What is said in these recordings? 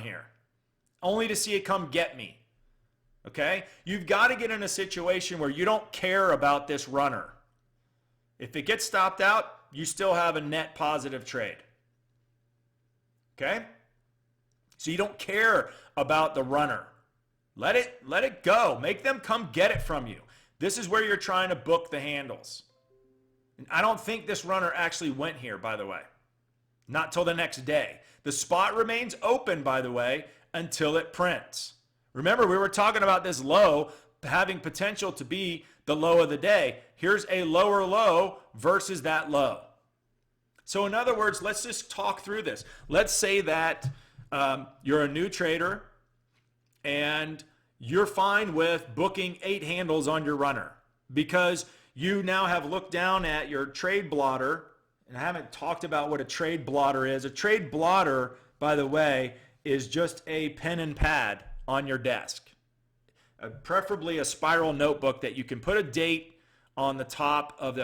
here, only to see it come get me. Okay? You've got to get in a situation where you don't care about this runner. If it gets stopped out, you still have a net positive trade. Okay? So you don't care about the runner. Let it go. Make them come get it from you. This is where you're trying to book the handles. And I don't think this runner actually went here, by the way. Not till the next day. The spot remains open, by the way, until it prints. Remember, we were talking about this low having potential to be the low of the day. Here's a lower low versus that low. So in other words, let's just talk through this. Let's say that you're a new trader and you're fine with booking 8 handles on your runner because you now have looked down at your trade blotter, and I haven't talked about what a trade blotter is. A trade blotter, by the way, is just a pen and pad on your desk. Preferably a spiral notebook that you can put a date on the top of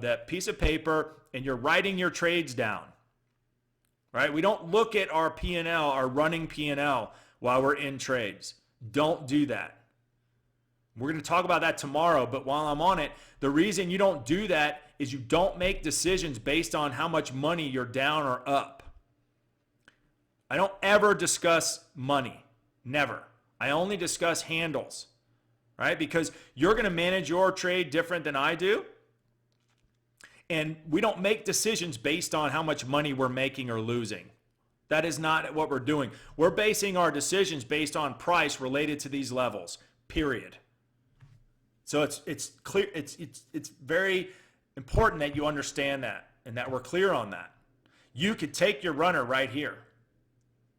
that piece of paper, and you're writing your trades down. Right? We don't look at our P&L, our running P&L, while we're in trades. Don't do that. We're going to talk about that tomorrow, but while I'm on it, the reason you don't do that is you don't make decisions based on how much money you're down or up. I don't ever discuss money. Never. I only discuss handles, right? Because you're going to manage your trade different than I do. And we don't make decisions based on how much money we're making or losing. That is not what we're doing. We're basing our decisions based on price related to these levels, period. So it's clear, it's very important that you understand that and that we're clear on that. You could take your runner right here.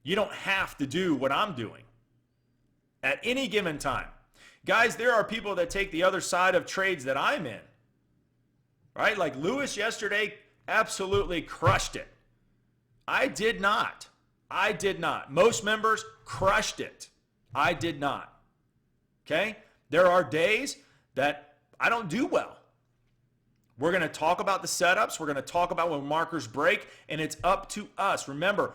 You don't have to do what I'm doing at any given time. Guys, there are people that take the other side of trades that I'm in. Right? Like Lewis yesterday absolutely crushed it. I did not. Most members crushed it. I did not. Okay? There are days that I don't do well. We're going to talk about the setups. We're going to talk about when markers break, and it's up to us. Remember,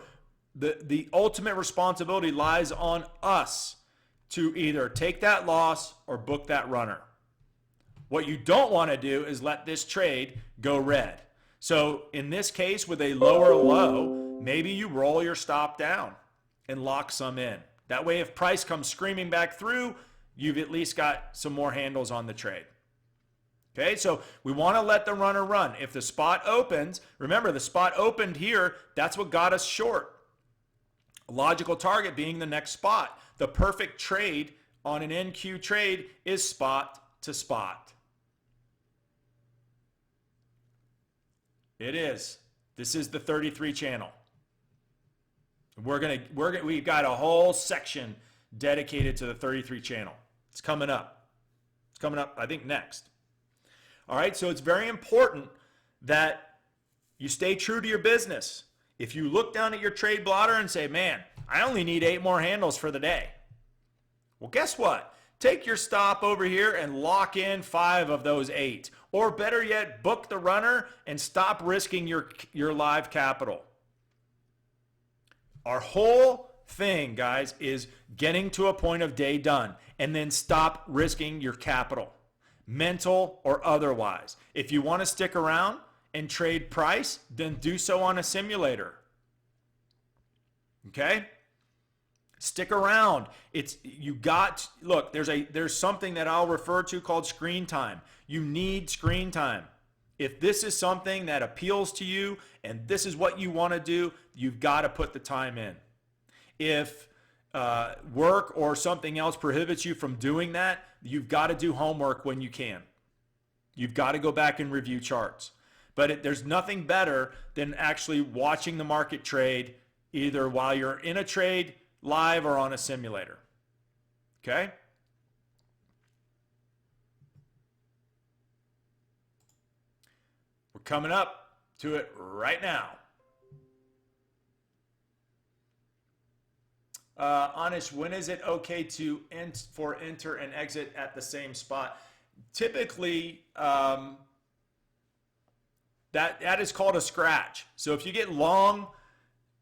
the ultimate responsibility lies on us to either take that loss or book that runner. What you don't want to do is let this trade go red. So in this case, with a lower low, maybe you roll your stop down and lock some in. That way, if price comes screaming back through, you've at least got some more handles on the trade. Okay, so we want to let the runner run. If the spot opens, remember the spot opened here, that's what got us short. A logical target being the next spot. The perfect trade on an NQ trade is spot to spot. It is. This is the 33 channel. We've got a whole section dedicated to the 33 channel. It's coming up. It's coming up, I think, next. All right, so it's very important that you stay true to your business. If you look down at your trade blotter and say, man, I only need 8 more handles for the day. Well, guess what? Take your stop over here and lock in 5 of those 8. Or better yet, book the runner and stop risking your live capital. Our whole thing, guys, is getting to a point of day done and then stop risking your capital, mental or otherwise. If you want to stick around and trade price, then do so on a simulator. Okay? Stick around. Look, there's something that I'll refer to called screen time. You need screen time. If this is something that appeals to you and this is what you want to do, you've got to put the time in. If work or something else prohibits you from doing that, you've got to do homework when you can. You've got to go back and review charts. But there's nothing better than actually watching the market trade either while you're in a trade live or on a simulator. Okay? We're coming up to it right now. Anish, when is it okay to enter and exit at the same spot? Typically, that is called a scratch. So if you get long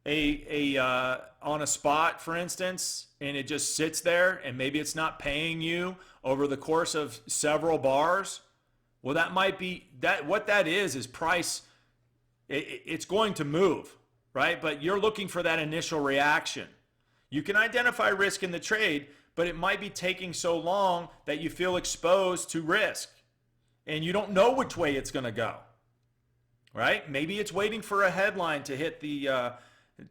on a spot, for instance, and it just sits there and maybe it's not paying you over the course of several bars, well, that might be that. What that is price. It's going to move, right? But you're looking for that initial reaction. You can identify risk in the trade, but it might be taking so long that you feel exposed to risk and you don't know which way it's going to go, right? Maybe it's waiting for a headline to hit the,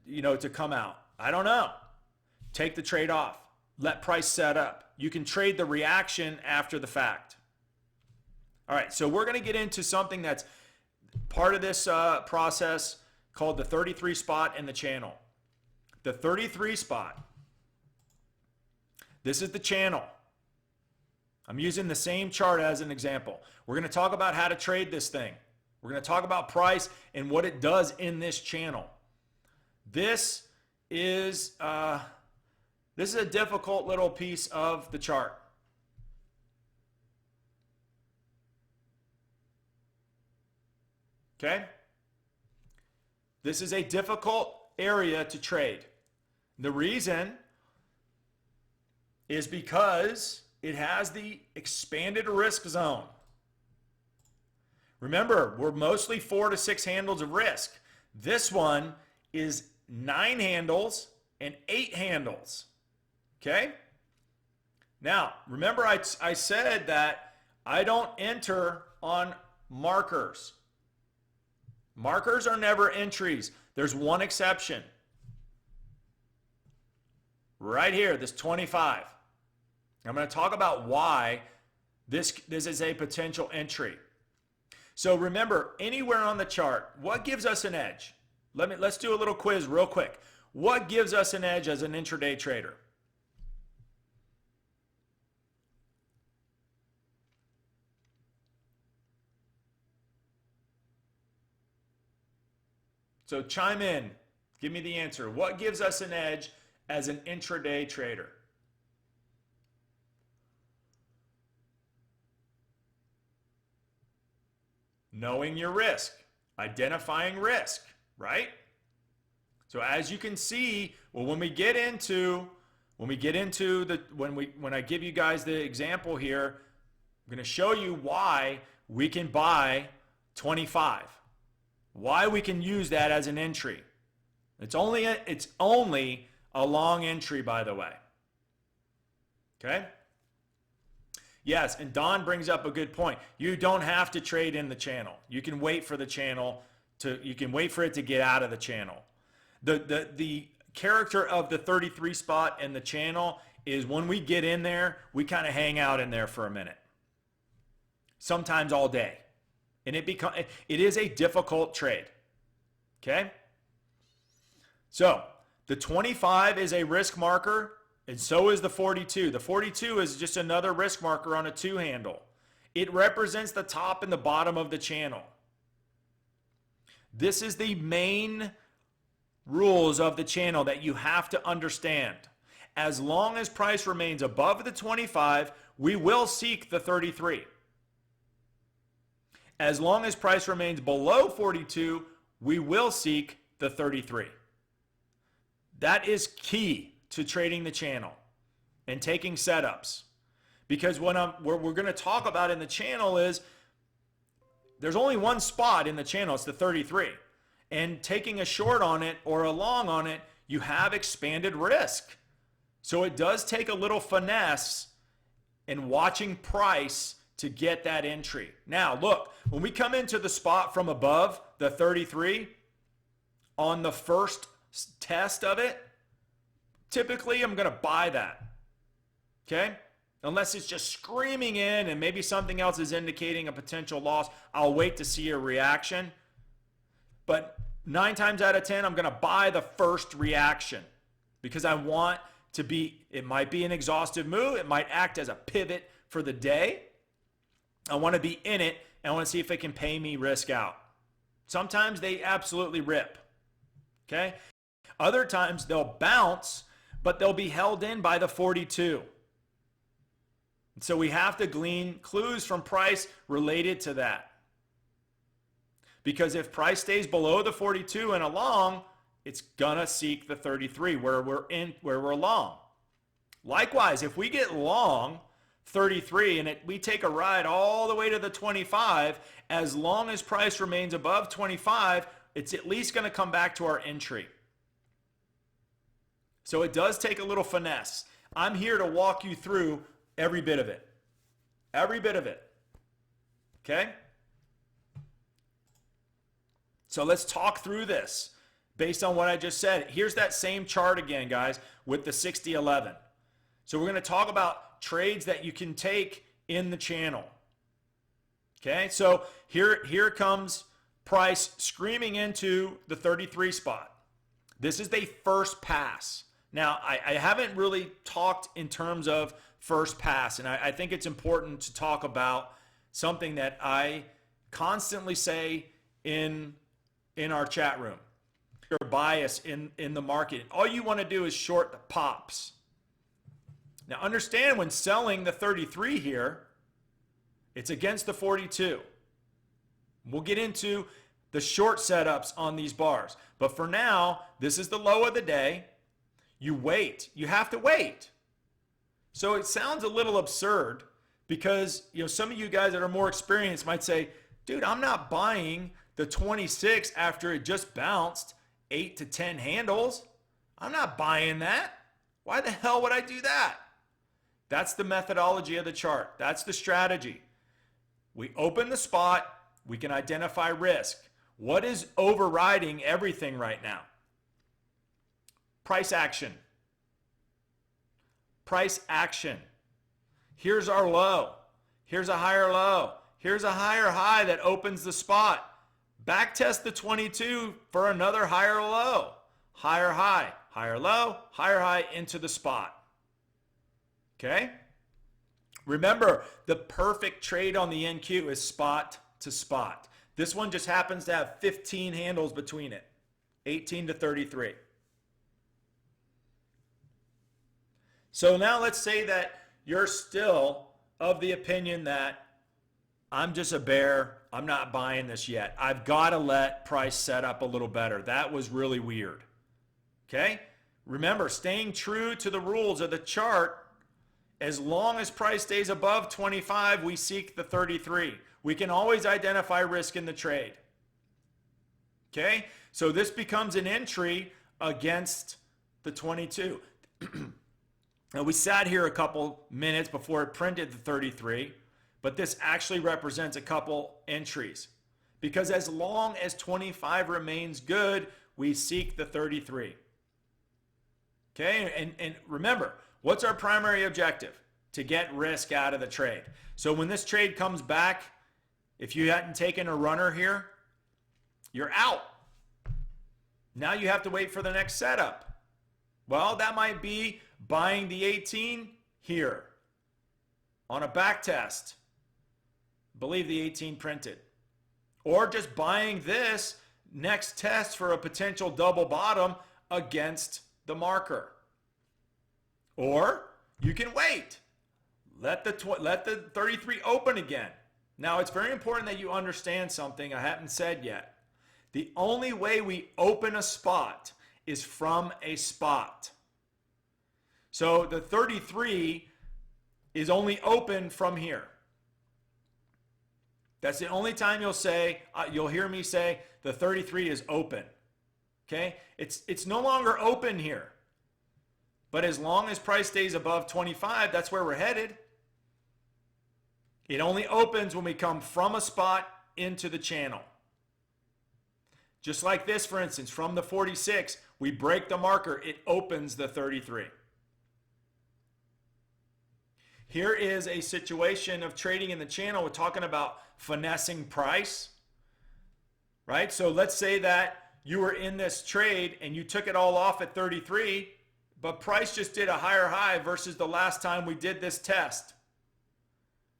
to come out. I don't know. Take the trade off. Let price set up. You can trade the reaction after the fact. All right, so we're going to get into something that's part of this process called the 33 spot and the channel. The 33 spot. This is the channel. I'm using the same chart as an example. We're going to talk about how to trade this thing. We're going to talk about price and what it does in this channel. This is a difficult little piece of the chart. Okay? This is a difficult area to trade. The reason is because it has the expanded risk zone. Remember, we're mostly 4 to 6 handles of risk. This one is 9 handles and 8 handles. Okay? Now, remember I said that I don't enter on markers. Markers are never entries. There's one exception. Right here, this 25. I'm going to talk about why this is a potential entry. So remember, anywhere on the chart, what gives us an edge? Let's do a little quiz real quick. What gives us an edge as an intraday trader? So chime in. Give me the answer. What gives us an edge as an intraday trader? Knowing your risk, identifying risk, right? So as you can see, well, when I give you guys the example here, I'm going to show you why we can buy 25. Why we can use that as an entry. It's only a long entry, by the way. Okay? Yes, and Don brings up a good point. You don't have to trade in the channel. You can wait for the channel you can wait for it to get out of the channel. The character of the 33 spot and the channel is when we get in there, we kind of hang out in there for a minute. Sometimes all day. And it is a difficult trade. Okay? So, the 25 is a risk marker, and so is the 42. The 42 is just another risk marker on a 2 handle. It represents the top and the bottom of the channel. This is the main rules of the channel that you have to understand. As long as price remains above the 25, we will seek the 33. As long as price remains below 42, we will seek the 33. That is key to trading the channel and taking setups. Because what we're going to talk about in the channel is there's only one spot in the channel, it's the 33. And taking a short on it or a long on it, you have expanded risk. So it does take a little finesse in watching price to get that entry. Now, look, when we come into the spot from above, the 33, on the first test of it, typically I'm going to buy that. Okay? Unless it's just screaming in and maybe something else is indicating a potential loss, I'll wait to see a reaction. But 9 times out of 10, I'm going to buy the first reaction because I want to be, it might be an exhaustive move. It might act as a pivot for the day. I want to be in it, and I want to see if it can pay me risk out. Sometimes they absolutely rip, okay? Other times they'll bounce, but they'll be held in by the 42. So we have to glean clues from price related to that. Because if price stays below the 42 and along, it's gonna seek the 33 where we're long. Likewise, if we get long 33 and we take a ride all the way to the 25, as long as price remains above 25, it's at least going to come back to our entry. So it does take a little finesse. I'm here to walk you through every bit of it. Every bit of it. Okay? So let's talk through this based on what I just said. Here's that same chart again, guys, with the 60-11. So we're going to talk about trades that you can take in the channel. Okay, so here comes price screaming into the 33 spot. This is the first pass. Now, I haven't really talked in terms of first pass, and I think it's important to talk about something that I constantly say in our chat room. Your bias in the market. All you want to do is short the pops. Now understand, when selling the 33 here, it's against the 42. We'll get into the short setups on these bars. But for now, this is the low of the day. You wait. You have to wait. So it sounds a little absurd because, some of you guys that are more experienced might say, dude, I'm not buying the 26 after it just bounced 8 to 10 handles. I'm not buying that. Why the hell would I do that? That's the methodology of the chart. That's the strategy. We open the spot. We can identify risk. What is overriding everything right now? Price action. Price action. Here's our low. Here's a higher low. Here's a higher high that opens the spot. Back test the 22 for another higher low. Higher high, higher low, higher high into the spot. Okay? Remember, the perfect trade on the NQ is spot to spot. This one just happens to have 15 handles between it. 18 to 33. So now let's say that you're still of the opinion that I'm just a bear. I'm not buying this yet. I've got to let price set up a little better. That was really weird. Okay? Remember, staying true to the rules of the chart, as long as price stays above 25, we seek the 33. We can always identify risk in the trade. Okay? So this becomes an entry against the 22. Now we sat here a couple minutes before it printed the 33, but this actually represents a couple entries. Because as long as 25 remains good, we seek the 33. Okay? And remember, what's our primary objective? To get risk out of the trade. So when this trade comes back, if you hadn't taken a runner here, you're out. Now you have to wait for the next setup. Well, that might be buying the 18 here on a back test. I believe the 18 printed. Or just buying this next test for a potential double bottom against the marker. Or you can wait. Let the 33 open again. Now, it's very important that you understand something I haven't said yet. The only way we open a spot is from a spot. So the 33 is only open from here. That's the only time you'll hear me say the 33 is open. Okay? It's no longer open here. But as long as price stays above 25, that's where we're headed. It only opens when we come from a spot into the channel. Just like this, for instance, from the 46, we break the marker, it opens the 33. Here is a situation of trading in the channel. We're talking about finessing price, right? So let's say that you were in this trade and you took it all off at 33, but price just did a higher high versus the last time we did this test.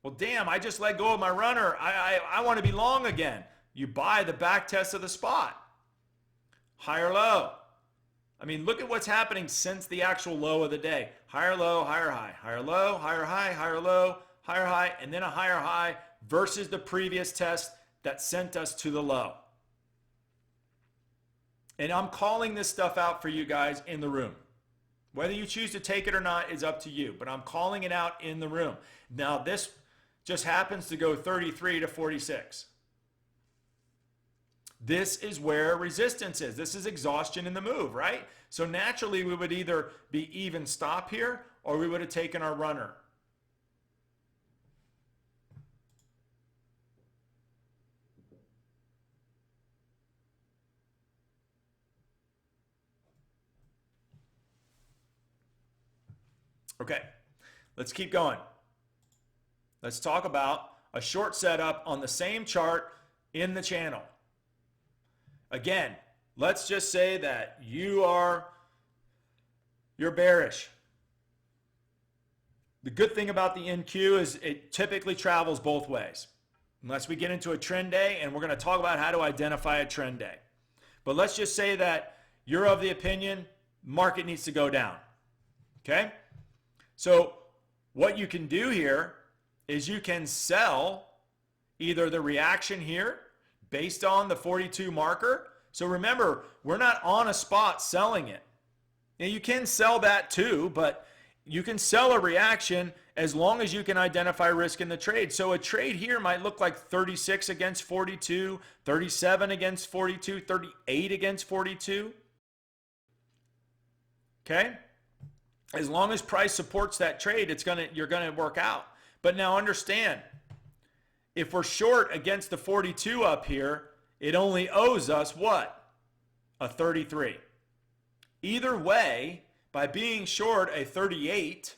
Well, damn, I just let go of my runner. I want to be long again. You buy the back test of the spot. Higher low. I mean, look at what's happening since the actual low of the day. Higher low, higher high. Higher low, higher high, higher low, higher high, and then a higher high versus the previous test that sent us to the low. And I'm calling this stuff out for you guys in the room. Whether you choose to take it or not is up to you, but I'm calling it out in the room. Now, this just happens to go 33 to 46. This is where resistance is. This is exhaustion in the move, right? So naturally, we would either be even stop here or we would have taken our runner. Okay, let's keep going. Let's talk about a short setup on the same chart in the channel. Again, let's just say that you're bearish. The good thing about the NQ is it typically travels both ways. Unless we get into a trend day, and we're going to talk about how to identify a trend day. But let's just say that you're of the opinion market needs to go down. Okay? So what you can do here is you can sell either the reaction here based on the 42 marker. So remember, we're not on a spot selling it. Now you can sell that too, but you can sell a reaction as long as you can identify risk in the trade. So a trade here might look like 36 against 42, 37 against 42, 38 against 42. Okay? As long as price supports that trade, you're gonna work out. But now understand, if we're short against the 42 up here, it only owes us what? A 33. Either way, by being short a 38,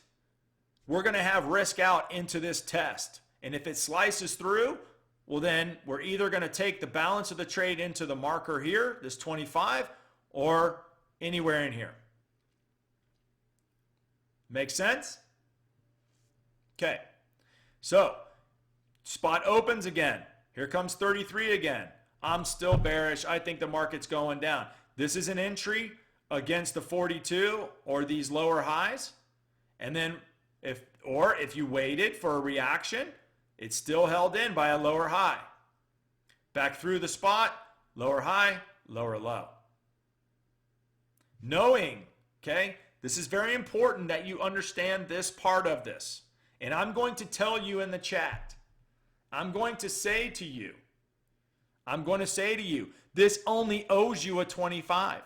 we're going to have risk out into this test. And if it slices through, well then we're either going to take the balance of the trade into the marker here, this 25, or anywhere in here. Make sense? Okay. So, spot opens again. Here comes 33 again. I'm still bearish. I think the market's going down. This is an entry against the 42 or these lower highs. And then if you waited for a reaction, it's still held in by a lower high. Back through the spot, lower high, lower low. Knowing, okay, this is very important that you understand this part of this. And I'm going to tell you in the chat. I'm going to say to you, this only owes you a 25.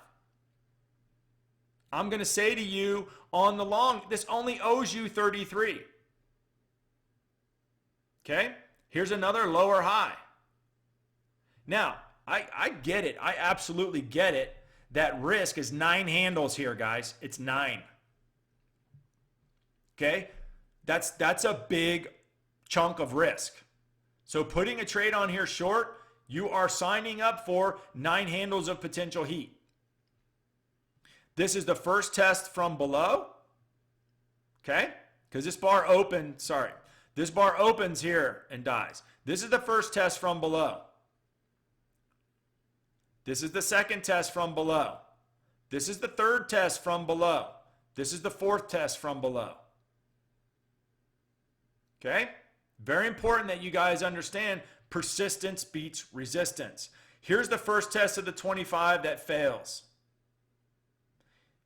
I'm going to say to you on the long, this only owes you 33. Okay? Here's another lower high. Now, I get it. I absolutely get it. That risk is 9 handles here, guys. It's 9. Okay? That's a big chunk of risk. So putting a trade on here short, you are signing up for 9 handles of potential heat. This is the first test from below. Okay? Because this bar opens here and dies. This is the first test from below. This is the second test from below. This is the third test from below. This is the fourth test from below. Okay? Very important that you guys understand persistence beats resistance. Here's the first test of the 25 that fails.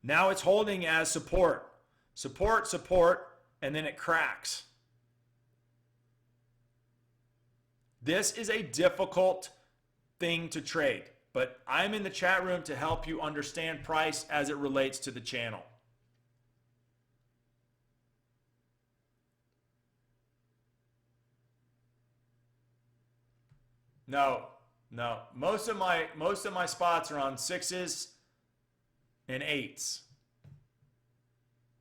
Now it's holding as support. Support, support, and then it cracks. This is a difficult thing to trade, but I'm in the chat room to help you understand price as it relates to the channel. No. Most of my spots are on 6s and 8s.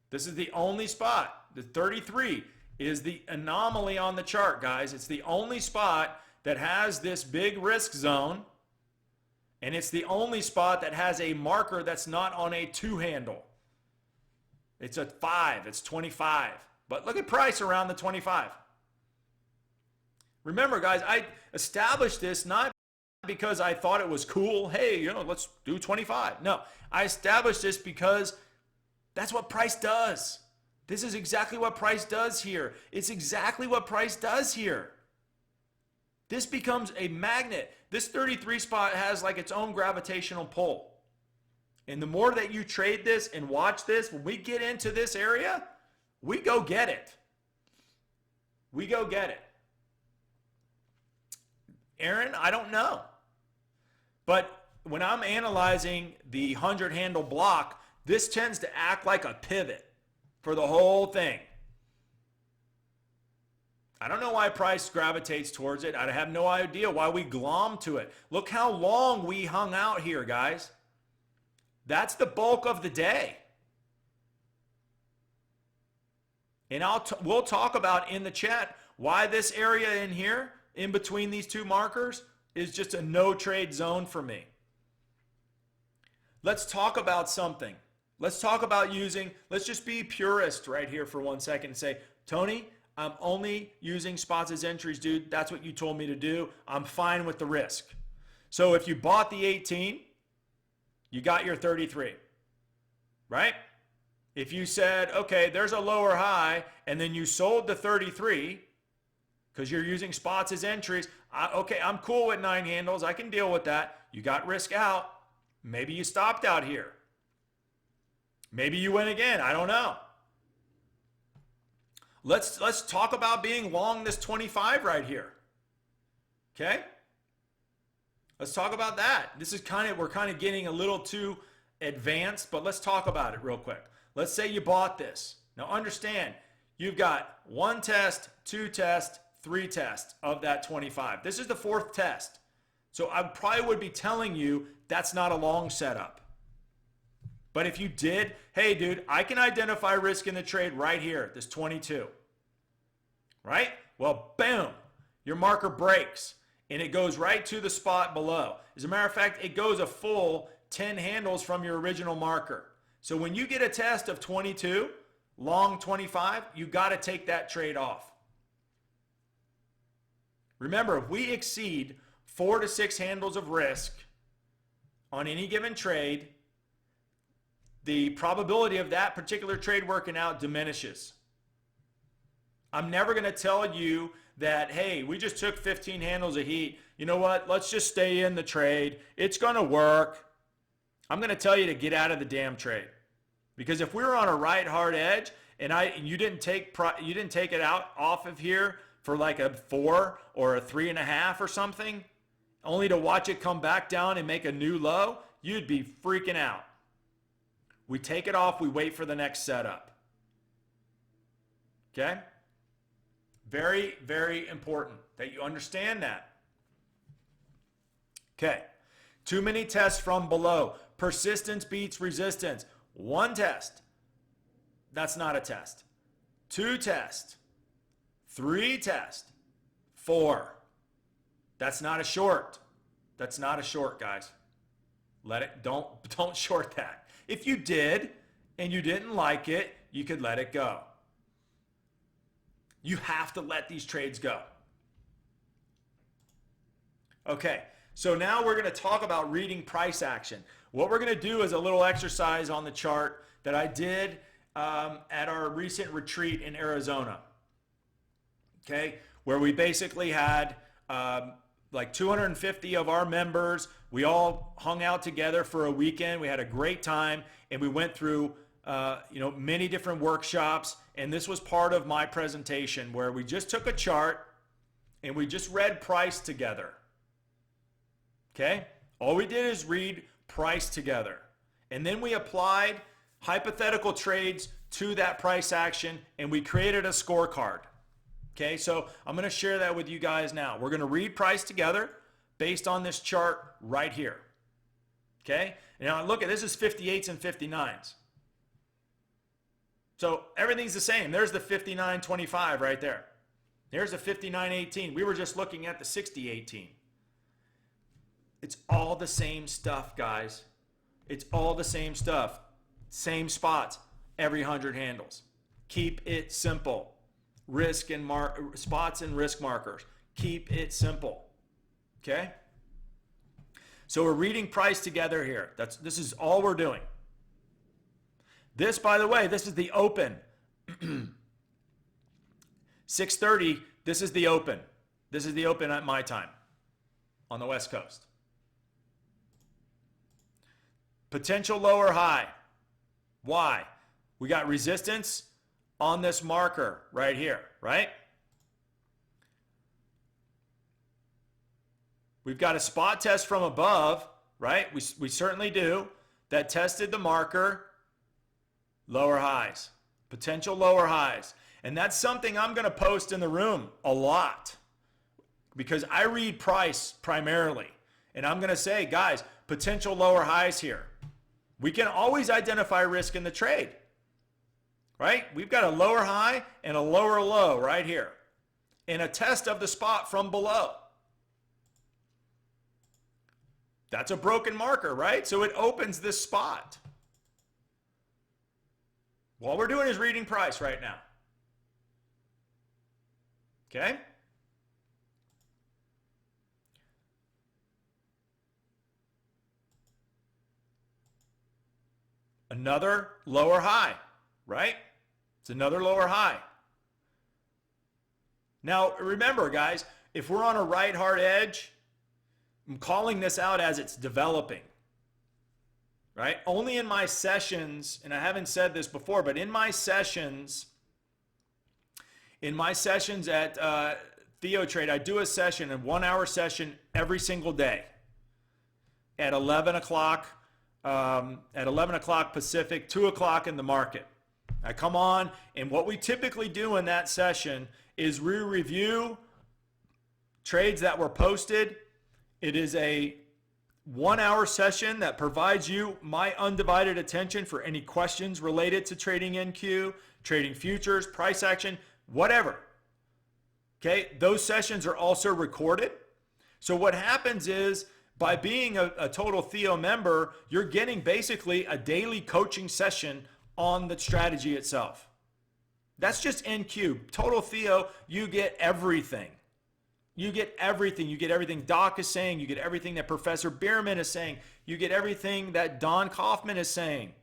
This is the only spot. The 33 is the anomaly on the chart, guys. It's the only spot that has this big risk zone, and it's the only spot that has a marker that's not on a 2 handle. It's a 5. It's 25. But look at price around the 25. Remember, guys, I established this not because I thought it was cool. Hey, let's do 25. No, I established this because that's what price does. This is exactly what price does here. It's exactly what price does here. This becomes a magnet. This 33 spot has like its own gravitational pull. And the more that you trade this and watch this, when we get into this area, we go get it. We go get it. Aaron, I don't know. But when I'm analyzing the 100 handle block, this tends to act like a pivot for the whole thing. I don't know why price gravitates towards it. I have no idea why we glom to it. Look how long we hung out here, guys. That's the bulk of the day. And we'll talk about in the chat why this area in here, in between these two markers, is just a no trade zone for me. Let's talk about something. Let's talk about let's just be purist right here for 1 second and say, Tony, I'm only using spots as entries, dude. That's what you told me to do. I'm fine with the risk. So if you bought the 18, you got your 33, right? If you said, okay, there's a lower high, and then you sold the 33 because you're using spots as entries, okay, I'm cool with 9 handles. I can deal with that. You got risk out. Maybe you stopped out here. Maybe you went again. I don't know. Let's talk about being long this 25 right here. Okay? Let's talk about that. This is we're kind of getting a little too advanced, but let's talk about it real quick. Let's say you bought this. Now understand, you've got 1 test, 2 tests, 3 tests of that 25. This is the 4th test. So I probably would be telling you that's not a long setup. But if you did, hey dude, I can identify risk in the trade right here, this 22. Right? Well, boom, your marker breaks and it goes right to the spot below. As a matter of fact, it goes a full 10 handles from your original marker. So when you get a test of 22, long 25, you got to take that trade off. Remember, if we exceed 4 to 6 handles of risk on any given trade, the probability of that particular trade working out diminishes. I'm never going to tell you that, hey, we just took 15 handles of heat. You know what? Let's just stay in the trade. It's going to work. I'm going to tell you to get out of the damn trade. Because if we were on a right hard edge and you didn't take it out off of here for like a 4 or a 3.5 or something, only to watch it come back down and make a new low, you'd be freaking out. We take it off, we wait for the next setup. Okay? Very, very important that you understand that. Okay. Too many tests from below. Persistence beats resistance. 1 test. That's not a test. 2 test. 3 test. 4. That's not a short. That's not a short, guys. Don't short that. If you did and you didn't like it, you could let it go. You have to let these trades go. Okay, so now we're going to talk about reading price action. What we're going to do is a little exercise on the chart that I did at our recent retreat in Arizona. Okay, where we basically had like 250 of our members. We all hung out together for a weekend. We had a great time, and we went through many different workshops. And this was part of my presentation where we just took a chart and we just read price together. Okay? All we did is read price together. And then we applied hypothetical trades to that price action, and we created a scorecard. Okay, so I'm going to share that with you guys now. We're going to read price together based on this chart right here. Okay, now look at this is 58s and 59s. So everything's the same. There's the 59.25 right there. There's the 59.18. We were just looking at the 60.18. It's all the same stuff, guys. It's all the same stuff. Same spots, every 100 handles. Keep it simple. Risk and spots and risk markers. Keep it simple. Okay? So we're reading price together here. This is all we're doing. This, by the way, this is the open. 6:30, this is the open. This is the open at my time on the West Coast. Potential lower high. Why? We got resistance on this marker right here, right? We've got a spot test from above, right? We certainly do. That tested the marker, lower highs, potential lower highs. And that's something I'm going to post in the room a lot because I read price primarily. And I'm going to say, guys, potential lower highs here. We can always identify risk in the trade, right? We've got a lower high and a lower low right here and a test of the spot from below. That's a broken marker, right? So it opens this spot. All we're doing is reading price right now. Okay? Another lower high, right? It's another lower high. Now, remember, guys, if we're on a right hard edge, I'm calling this out as it's developing, right? Only in my sessions, and I haven't said this before, but in my sessions at TheoTrade, I do a session, a 1 hour session every single day at 11 o'clock Pacific, 2 o'clock in the market. I come on, and what we typically do in that session is we review trades that were posted. It is a 1 hour session that provides you my undivided attention for any questions related to trading NQ, trading futures, price action, whatever. Okay, those sessions are also recorded. So what happens is by being a Total Theo member, you're getting basically a daily coaching session on the strategy itself. That's just NQ. Total Theo, you get everything. You get everything. You get everything Doc is saying. You get everything that Professor Bierman is saying. You get everything that Don Kaufman is saying,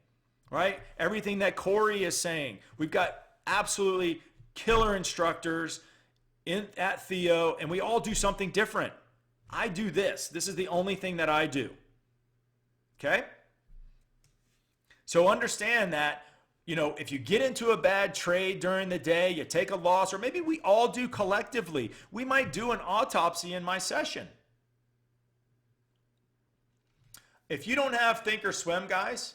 right? Everything that Corey is saying. We've got absolutely killer instructors at Theo, and we all do something different. I do this. This is the only thing that I do. Okay? So understand that, if you get into a bad trade during the day, you take a loss, or maybe we all do collectively. We might do an autopsy in my session. If you don't have Thinkorswim, guys,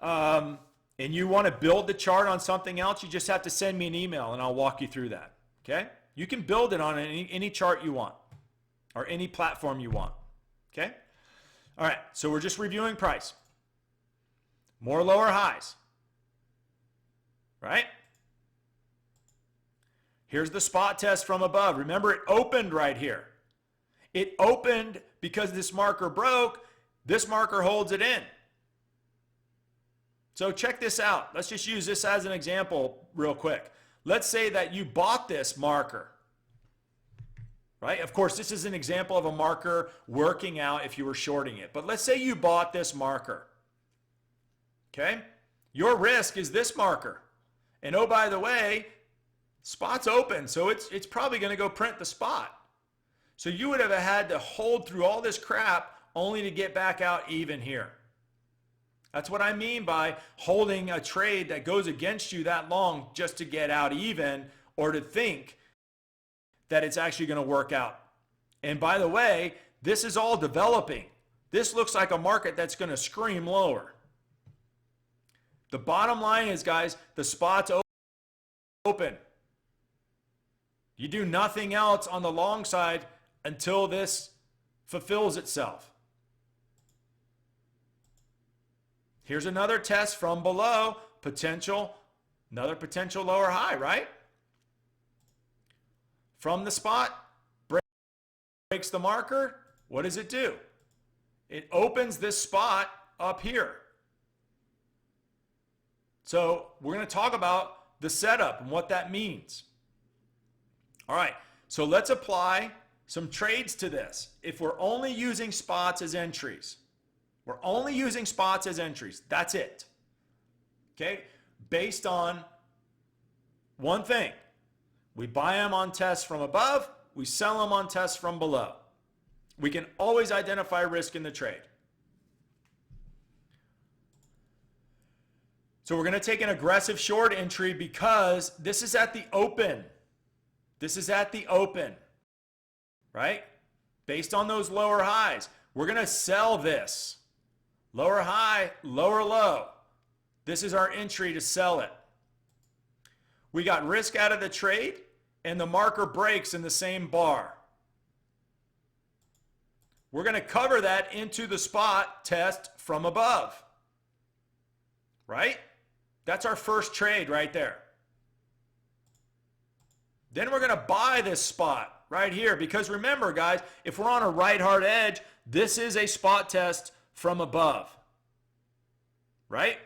and you want to build the chart on something else, you just have to send me an email and I'll walk you through that. Okay? You can build it on any chart you want or any platform you want. Okay? All right, so we're just reviewing price. More lower highs. Right? Here's the spot test from above. Remember, it opened right here. It opened because this marker broke. This marker holds it in. So check this out. Let's just use this as an example real quick. Let's say that you bought this marker. Right? Of course, this is an example of a marker working out if you were shorting it. But let's say you bought this marker. Okay? Your risk is this marker. And oh, by the way, spot's open, so it's probably going to go print the spot. So you would have had to hold through all this crap only to get back out even here. That's what I mean by holding a trade that goes against you that long just to get out even or to think that it's actually going to work out. And by the way, this is all developing. This looks like a market that's going to scream lower. The bottom line is, guys, the spot's open. You do nothing else on the long side until this fulfills itself. Here's another test from below, another potential lower high, right? From the spot, breaks the marker. What does it do? It opens this spot up here. So we're going to talk about the setup and what that means. All right, so let's apply some trades to this. If we're only using spots as entries, that's it. Okay, based on one thing. We buy them on tests from above, we sell them on tests from below. We can always identify risk in the trade. So we're going to take an aggressive short entry because this is at the open. This is at the open, right? Based on those lower highs, we're going to sell this. Lower high, lower low. This is our entry to sell it. We got risk out of the trade, and the marker breaks in the same bar. We're going to cover that into the spot test from above, right? That's our first trade right there. Then we're going to buy this spot right here because remember, guys, if we're on a right hard edge, this is a spot test from above, right?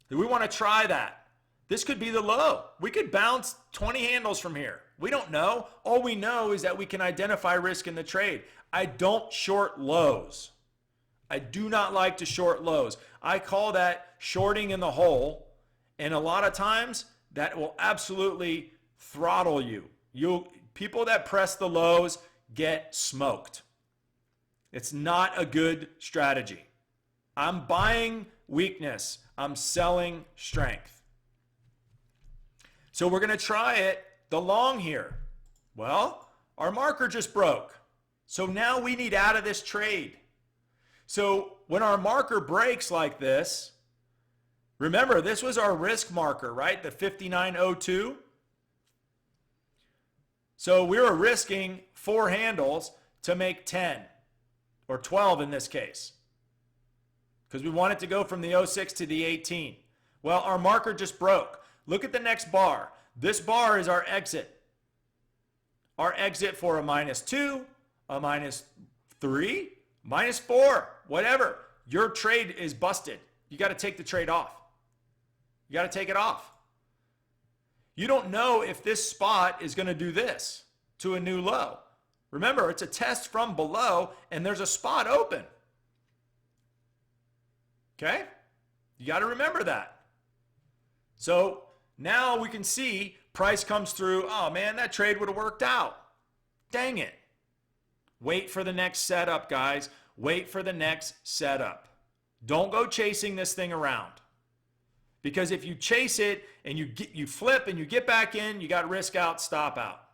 We want to try that. This could be the low. We could bounce 20 handles from here. We don't know. All we know is that we can identify risk in the trade. I don't short lows. I do not like to short lows. I call that shorting in the hole. And a lot of times that will absolutely throttle you. People that press the lows get smoked. It's not a good strategy. I'm buying weakness. I'm selling strength. So we're going to try it the long here. Well, our marker just broke. So now we need out of this trade. So when our marker breaks like this, remember this was our risk marker, right? The 5902. So we were risking 4 handles to make 10 or 12 in this case because we want it to go from the 06 to the 18. Well, our marker just broke. Look at the next bar. This bar is our exit. Our exit for a -2, a -3, -4, whatever. Your trade is busted. You got to take the trade off. You got to take it off. You don't know if this spot is going to do this to a new low. Remember, it's a test from below and there's a spot open. Okay? You got to remember that. So now we can see price comes through. Oh man, that trade would have worked out. Dang it. Wait for the next setup, guys. Wait for the next setup. Don't go chasing this thing around. Because if you chase it and you flip and you get back in, you got risk out, stop out.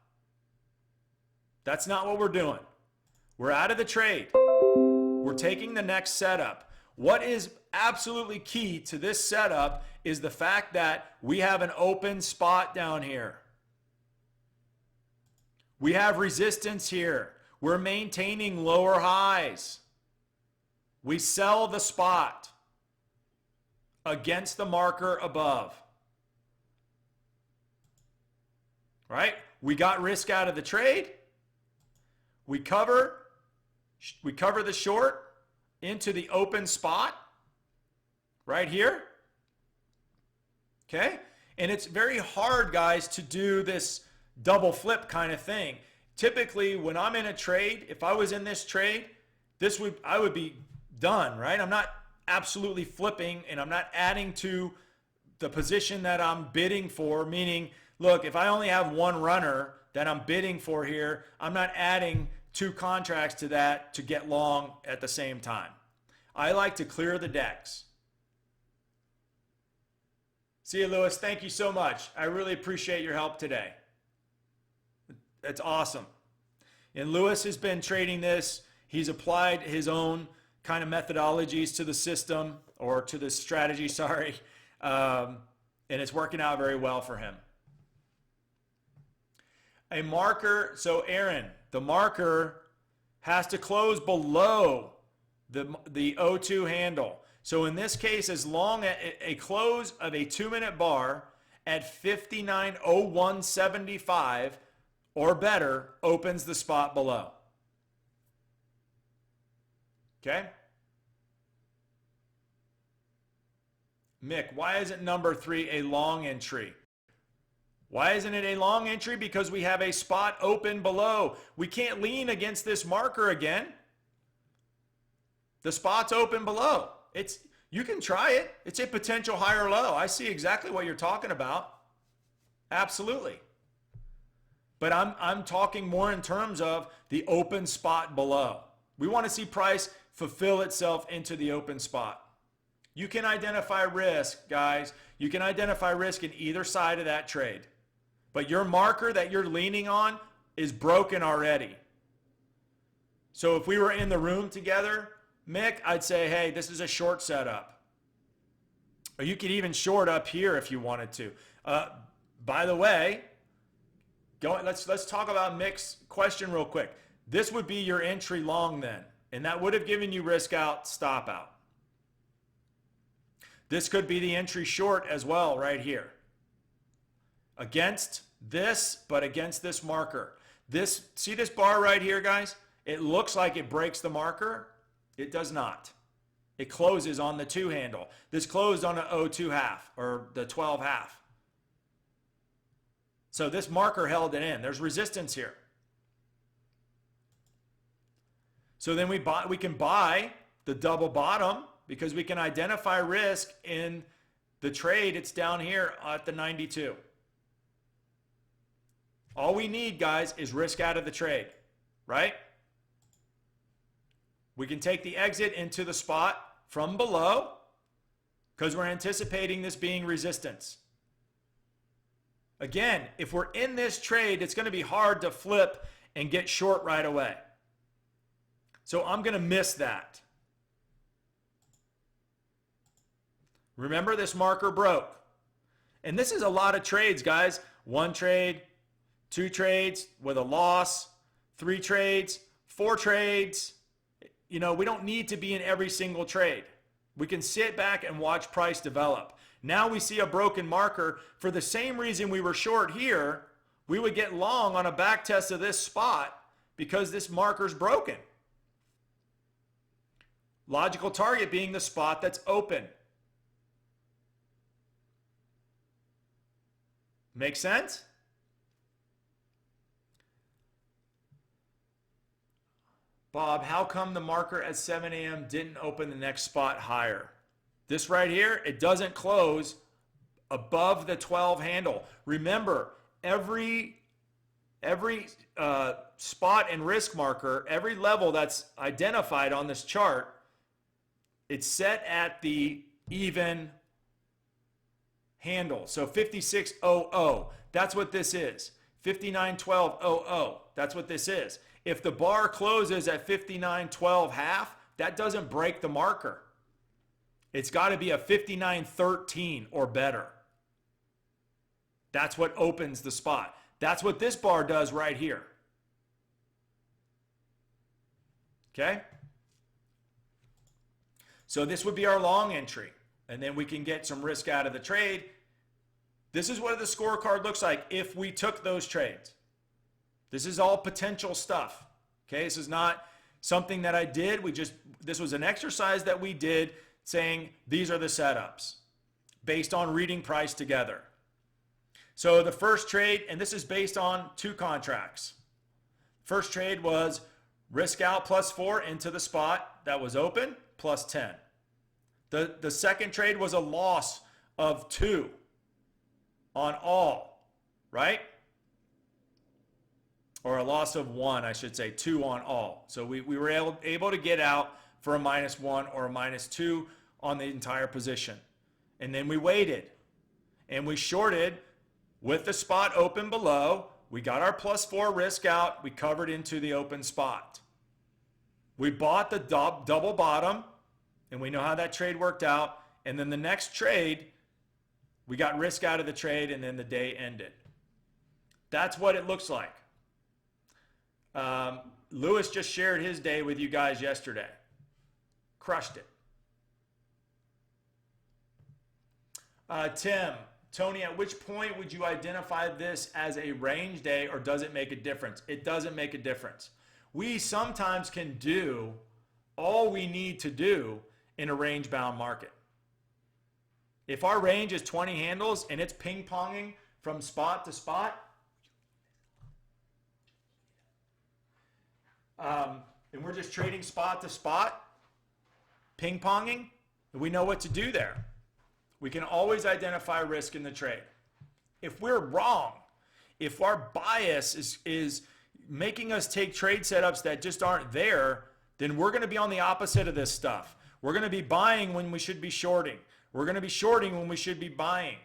That's not what we're doing. We're out of the trade. We're taking the next setup. What is absolutely key to this setup is the fact that we have an open spot down here. We have resistance here. We're maintaining lower highs. We sell the spot against the marker above. Right? We got risk out of the trade. We cover the short into the open spot right here. Okay? And it's very hard, guys, to do this double flip kind of thing. Typically, when I'm in a trade, if I was in this trade, I would be done, right? I'm not absolutely flipping and I'm not adding to the position that I'm bidding for, meaning, look, if I only have one runner that I'm bidding for here, I'm not adding 2 contracts to that to get long at the same time. I like to clear the decks. See you, Lewis. Thank you so much. I really appreciate your help today. That's awesome. And Lewis has been trading this. He's applied his own kind of methodologies to the system, or to the strategy, sorry. And it's working out very well for him. A marker, so Aaron, the marker has to close below the O2 handle. So in this case, as long as a close of a 2-minute bar at 59.0175 or better opens the spot below. Okay? Mick, why isn't number 3 a long entry? Why isn't it a long entry? Because we have a spot open below. We can't lean against this marker again. The spot's open below. You can try it. It's a potential higher low. I see exactly what you're talking about. Absolutely. But I'm talking more in terms of the open spot below. We want to see price fulfill itself into the open spot. You can identify risk, guys. You can identify risk in either side of that trade. But your marker that you're leaning on is broken already. So if we were in the room together, Mick, I'd say, hey, this is a short setup. Or you could even short up here if you wanted to. By the way, let's talk about Mick's question real quick. This would be your entry long then, and that would have given you risk out, stop out. This could be the entry short as well right here. Against this, but against this marker. See this bar right here, guys? It looks like it breaks the marker. It does not. It closes on the 2 handle. This closed on an 0.2 half or the 12 half. So this marker held it in. There's resistance here. So then we can buy the double bottom because we can identify risk in the trade. It's down here at the 92. All we need, guys, is risk out of the trade, right? We can take the exit into the spot from below because we're anticipating this being resistance. Again, if we're in this trade, it's going to be hard to flip and get short right away. So I'm going to miss that. Remember, this marker broke. And this is a lot of trades, guys. 1 trade, 2 trades with a loss, 3 trades, 4 trades. You know, we don't need to be in every single trade. We can sit back and watch price develop. Now we see a broken marker. For the same reason we were short here, we would get long on a back test of this spot because this marker's broken. Logical target being the spot that's open. Make sense? Bob, how come the marker at 7 a.m. didn't open the next spot higher? This right here, it doesn't close above the 12 handle. Remember, every spot and risk marker, every level that's identified on this chart, it's set at the even handle. So 56.00, that's what this is. 59.12.00, that's what this is. If the bar closes at 59.12 half, that doesn't break the marker. It's got to be a 59.13 or better. That's what opens the spot. That's what this bar does right here. Okay? So this would be our long entry. And then we can get some risk out of the trade. This is what the scorecard looks like if we took those trades. This is all potential stuff. Okay? This is not something that I did. This was an exercise that we did saying these are the setups based on reading price together. So the first trade, and this is based on 2 contracts. First trade was risk out +4 into the spot that was open +10. The second trade was a loss of 2 on all, right? Or a loss of 1, I should say, 2 on all. So we were able to get out for a -1 or a -2 on the entire position. And then we waited and we shorted with the spot open below. We got our +4 risk out. We covered into the open spot. We bought the double bottom, and we know how that trade worked out. And then the next trade, we got risk out of the trade, and then the day ended. That's what it looks like. Lewis just shared his day with you guys yesterday. Crushed it. Tim, Tony, at which point would you identify this as a range day, or does it make a difference? It doesn't make a difference. We sometimes can do all we need to do in a range-bound market. If our range is 20 handles and it's ping-ponging from spot to spot, and we're just trading spot to spot, ping-ponging, we know what to do there. We can always identify risk in the trade. If we're wrong, if our bias is making us take trade setups that just aren't there, then we're going to be on the opposite of this stuff. We're going to be buying when we should be shorting. We're going to be shorting when we should be buying.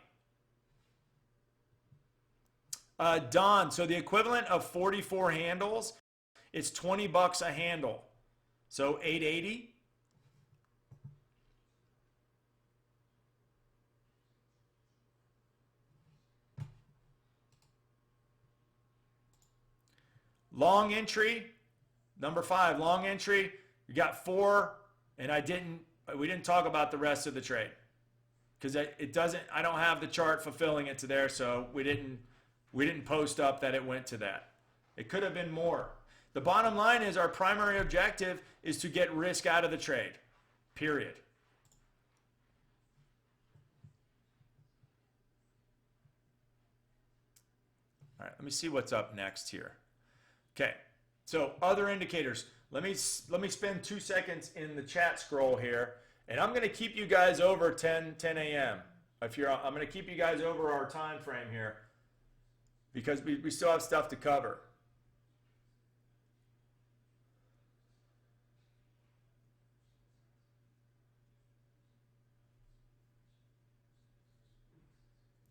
Don, so the equivalent of 44 handles, it's 20 bucks a handle. So 880. Long entry, number 5, long entry. You got 4, and we didn't talk about the rest of the trade because I don't have the chart fulfilling it to there, so we didn't post up that it went to that. It could have been more. The bottom line is our primary objective is to get risk out of the trade, period. All right, let me see what's up next here. Okay, so other indicators. Let me spend 2 seconds in the chat scroll here, and I'm going to keep you guys over 10 a.m. I'm going to keep you guys over our time frame here because we still have stuff to cover.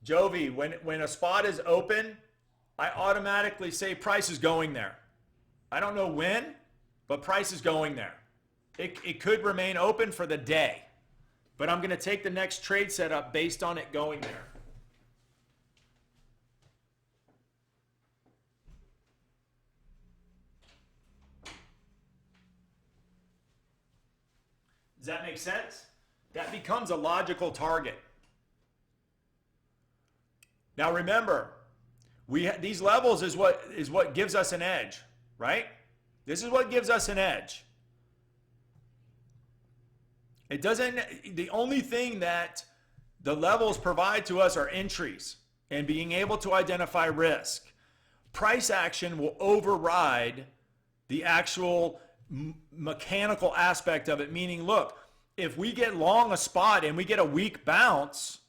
Jovi, when a spot is open, I automatically say price is going there. I don't know when, but price is going there. It could remain open for the day, but I'm going to take the next trade setup based on it going there. Does that make sense? That becomes a logical target. Now remember, these levels is what gives us an edge, right? This is what gives us an edge. The only thing that the levels provide to us are entries and being able to identify risk. Price action will override the actual mechanical aspect of it, meaning, look, if we get long a spot and we get a weak bounce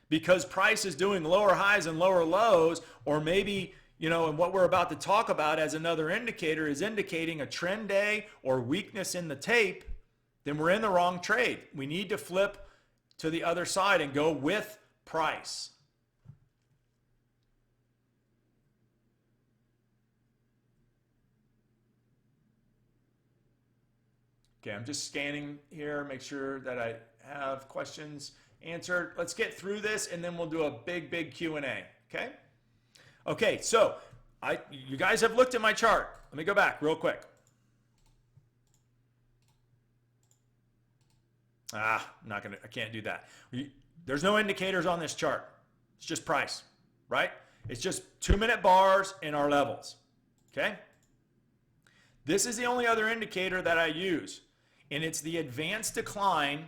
because price is doing lower highs and lower lows, or maybe, and what we're about to talk about as another indicator is indicating a trend day or weakness in the tape, then we're in the wrong trade. We need to flip to the other side and go with price. Okay, I'm just scanning here, make sure that I have questions answered. Let's get through this and then we'll do a big Q&A, okay? Okay, so you guys have looked at my chart. Let me go back real quick. I can't do that. There's no indicators on this chart. It's just price, right? It's just 2-minute bars and our levels, okay? This is the only other indicator that I use, and it's the advanced decline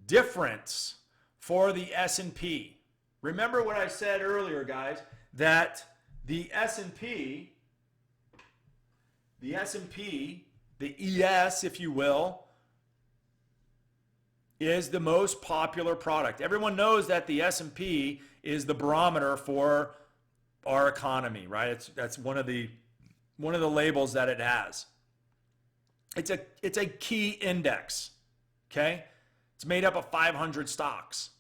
difference for the S&P. Remember what I said earlier, guys, that the S&P, the ES, if you will, is the most popular product. Everyone knows that the S&P is the barometer for our economy, right? That's one of the labels that it has. It's a key index, okay? It's made up of 500 stocks.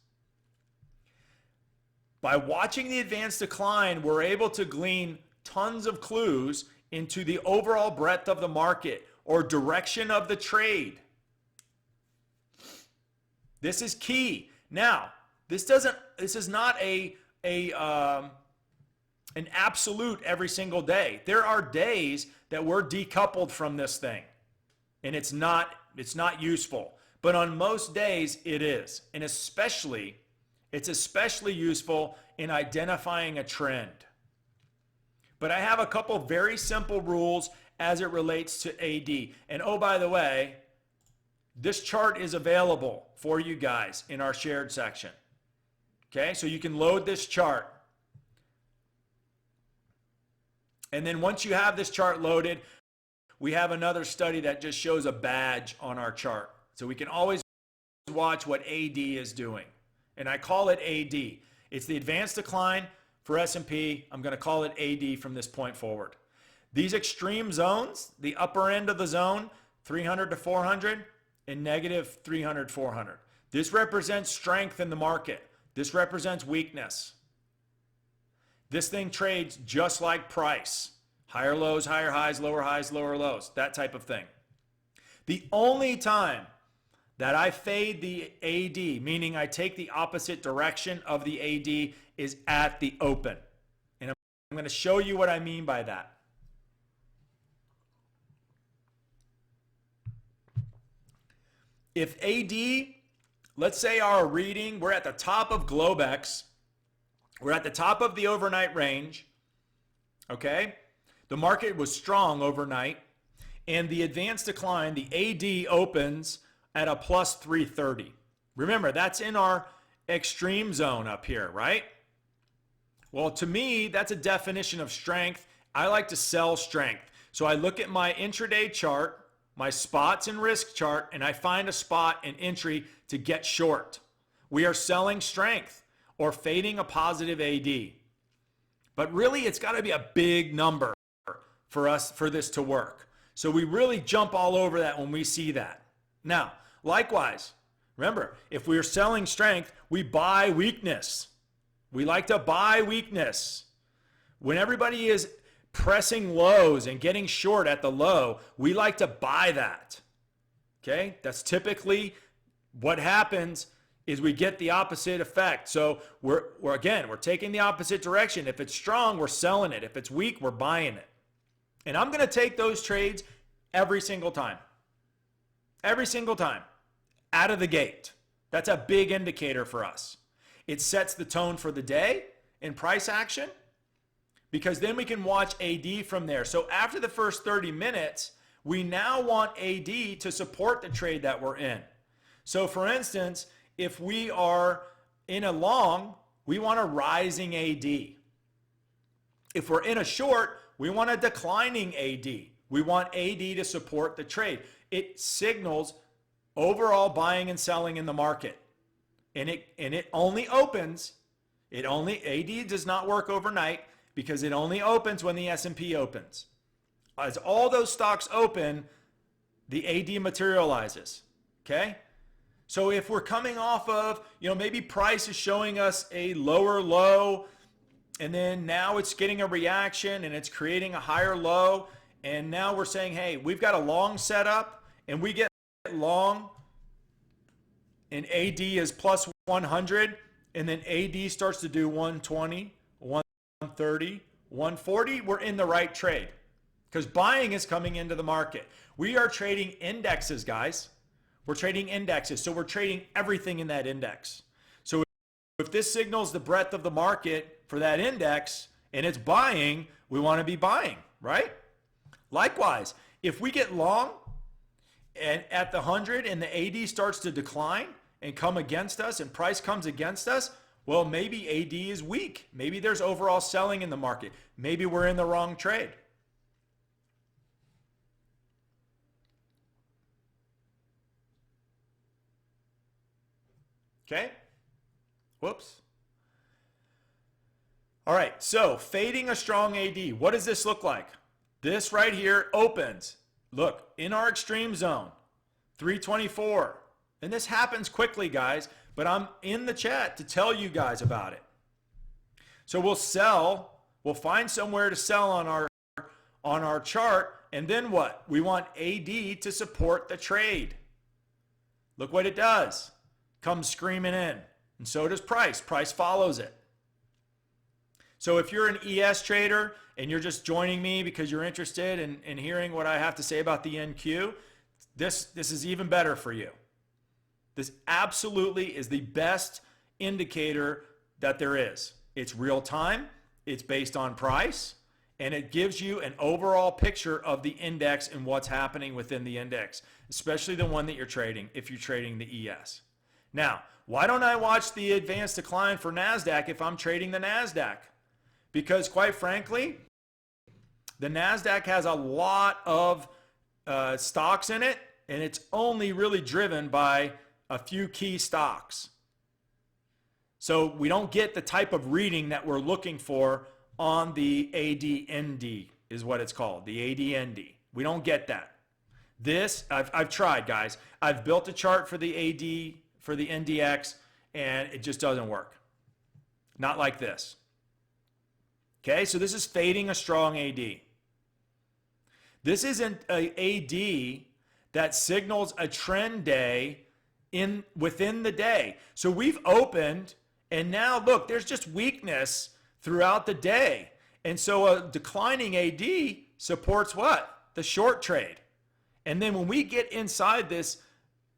By watching the advanced decline, we're able to glean tons of clues into the overall breadth of the market or direction of the trade. This is key. Now, this is not an absolute every single day. There are days that we're decoupled from this thing, and it's not useful. But on most days, it is, and it's especially useful in identifying a trend. But I have a couple very simple rules as it relates to AD. And oh, by the way, this chart is available for you guys in our shared section. Okay, so you can load this chart. And then once you have this chart loaded, we have another study that just shows a badge on our chart. So we can always watch what AD is doing. And I call it AD. It's the advanced decline for S&P. I'm going to call it AD from this point forward. These extreme zones, the upper end of the zone, 300 to 400, and negative 300, 400. This represents strength in the market. This represents weakness. This thing trades just like price. Higher lows, higher highs, lower lows, that type of thing. The only time that I fade the AD, meaning I take the opposite direction of the AD, is at the open. And I'm going to show you what I mean by that. If AD, let's say our reading, we're at the top of Globex, we're at the top of the overnight range, okay? The market was strong overnight, and the advanced decline, the AD opens at a plus 330. Remember, that's in our extreme zone up here, right? Well, to me, that's a definition of strength. I like to sell strength. So I look at my intraday chart, my spots and risk chart, and I find a spot and entry to get short. We are selling strength or fading a positive AD. But really, it's got to be a big number for this to work. So we really jump all over that when we see that. Now, likewise, remember, if we are selling strength, we buy weakness. We like to buy weakness. When everybody is pressing lows and getting short at the low, we like to buy that. Okay? That's typically what happens is we get the opposite effect. So we're taking the opposite direction. If it's strong, we're selling it. If it's weak, we're buying it. And I'm going to take those trades every single time. Every single time. Out of the gate. That's a big indicator for us. It sets the tone for the day in price action, because then we can watch AD from there. So after the first 30 minutes, we now want AD to support the trade that we're in. So for instance, if we are in a long, we want a rising AD. If we're in a short, we want a declining AD. We want AD to support the trade. It signals overall buying and selling in the market. And it only opens, AD does not work overnight because it only opens when the S&P opens. As all those stocks open, the AD materializes, okay? So if we're coming off of, maybe price is showing us a lower low, and then now it's getting a reaction and it's creating a higher low, and now we're saying, hey, we've got a long setup, and we get long, and AD is plus 100, and then AD starts to do 120, 130, 140, we're in the right trade because buying is coming into the market. We are trading indexes, guys. We're trading indexes, so we're trading everything in that index. So if this signals the breadth of the market for that index and it's buying, we want to be buying, right? Likewise, if we get long and at the 100 and the AD starts to decline and come against us and price comes against us, well, maybe AD is weak. Maybe there's overall selling in the market. Maybe we're in the wrong trade. Okay? Whoops. All right, so fading a strong AD. What does this look like? This right here opens. Look, in our extreme zone, 324. And this happens quickly, guys, but I'm in the chat to tell you guys about it. So we'll sell, we'll find somewhere to sell on our chart, and then what? We want AD to support the trade. Look what it does. Comes screaming in. And so does price. Price follows it. So if you're an ES trader and you're just joining me because you're interested in hearing what I have to say about the NQ, this is even better for you. This absolutely is the best indicator that there is. It's real time, it's based on price, and it gives you an overall picture of the index and what's happening within the index, especially the one that you're trading if you're trading the ES. Now, why don't I watch the advanced decline for NASDAQ if I'm trading the NASDAQ? Because quite frankly, the NASDAQ has a lot of stocks in it, and it's only really driven by a few key stocks. So we don't get the type of reading that we're looking for on the ADND is what it's called, the ADND. We don't get that. I've tried, guys. I've built a chart for the AD, for the NDX, and it just doesn't work. Not like this. Okay, so this is fading a strong AD. This isn't an AD that signals a trend day within the day. So we've opened, and now look, there's just weakness throughout the day. And so a declining AD supports what? The short trade. And then when we get inside this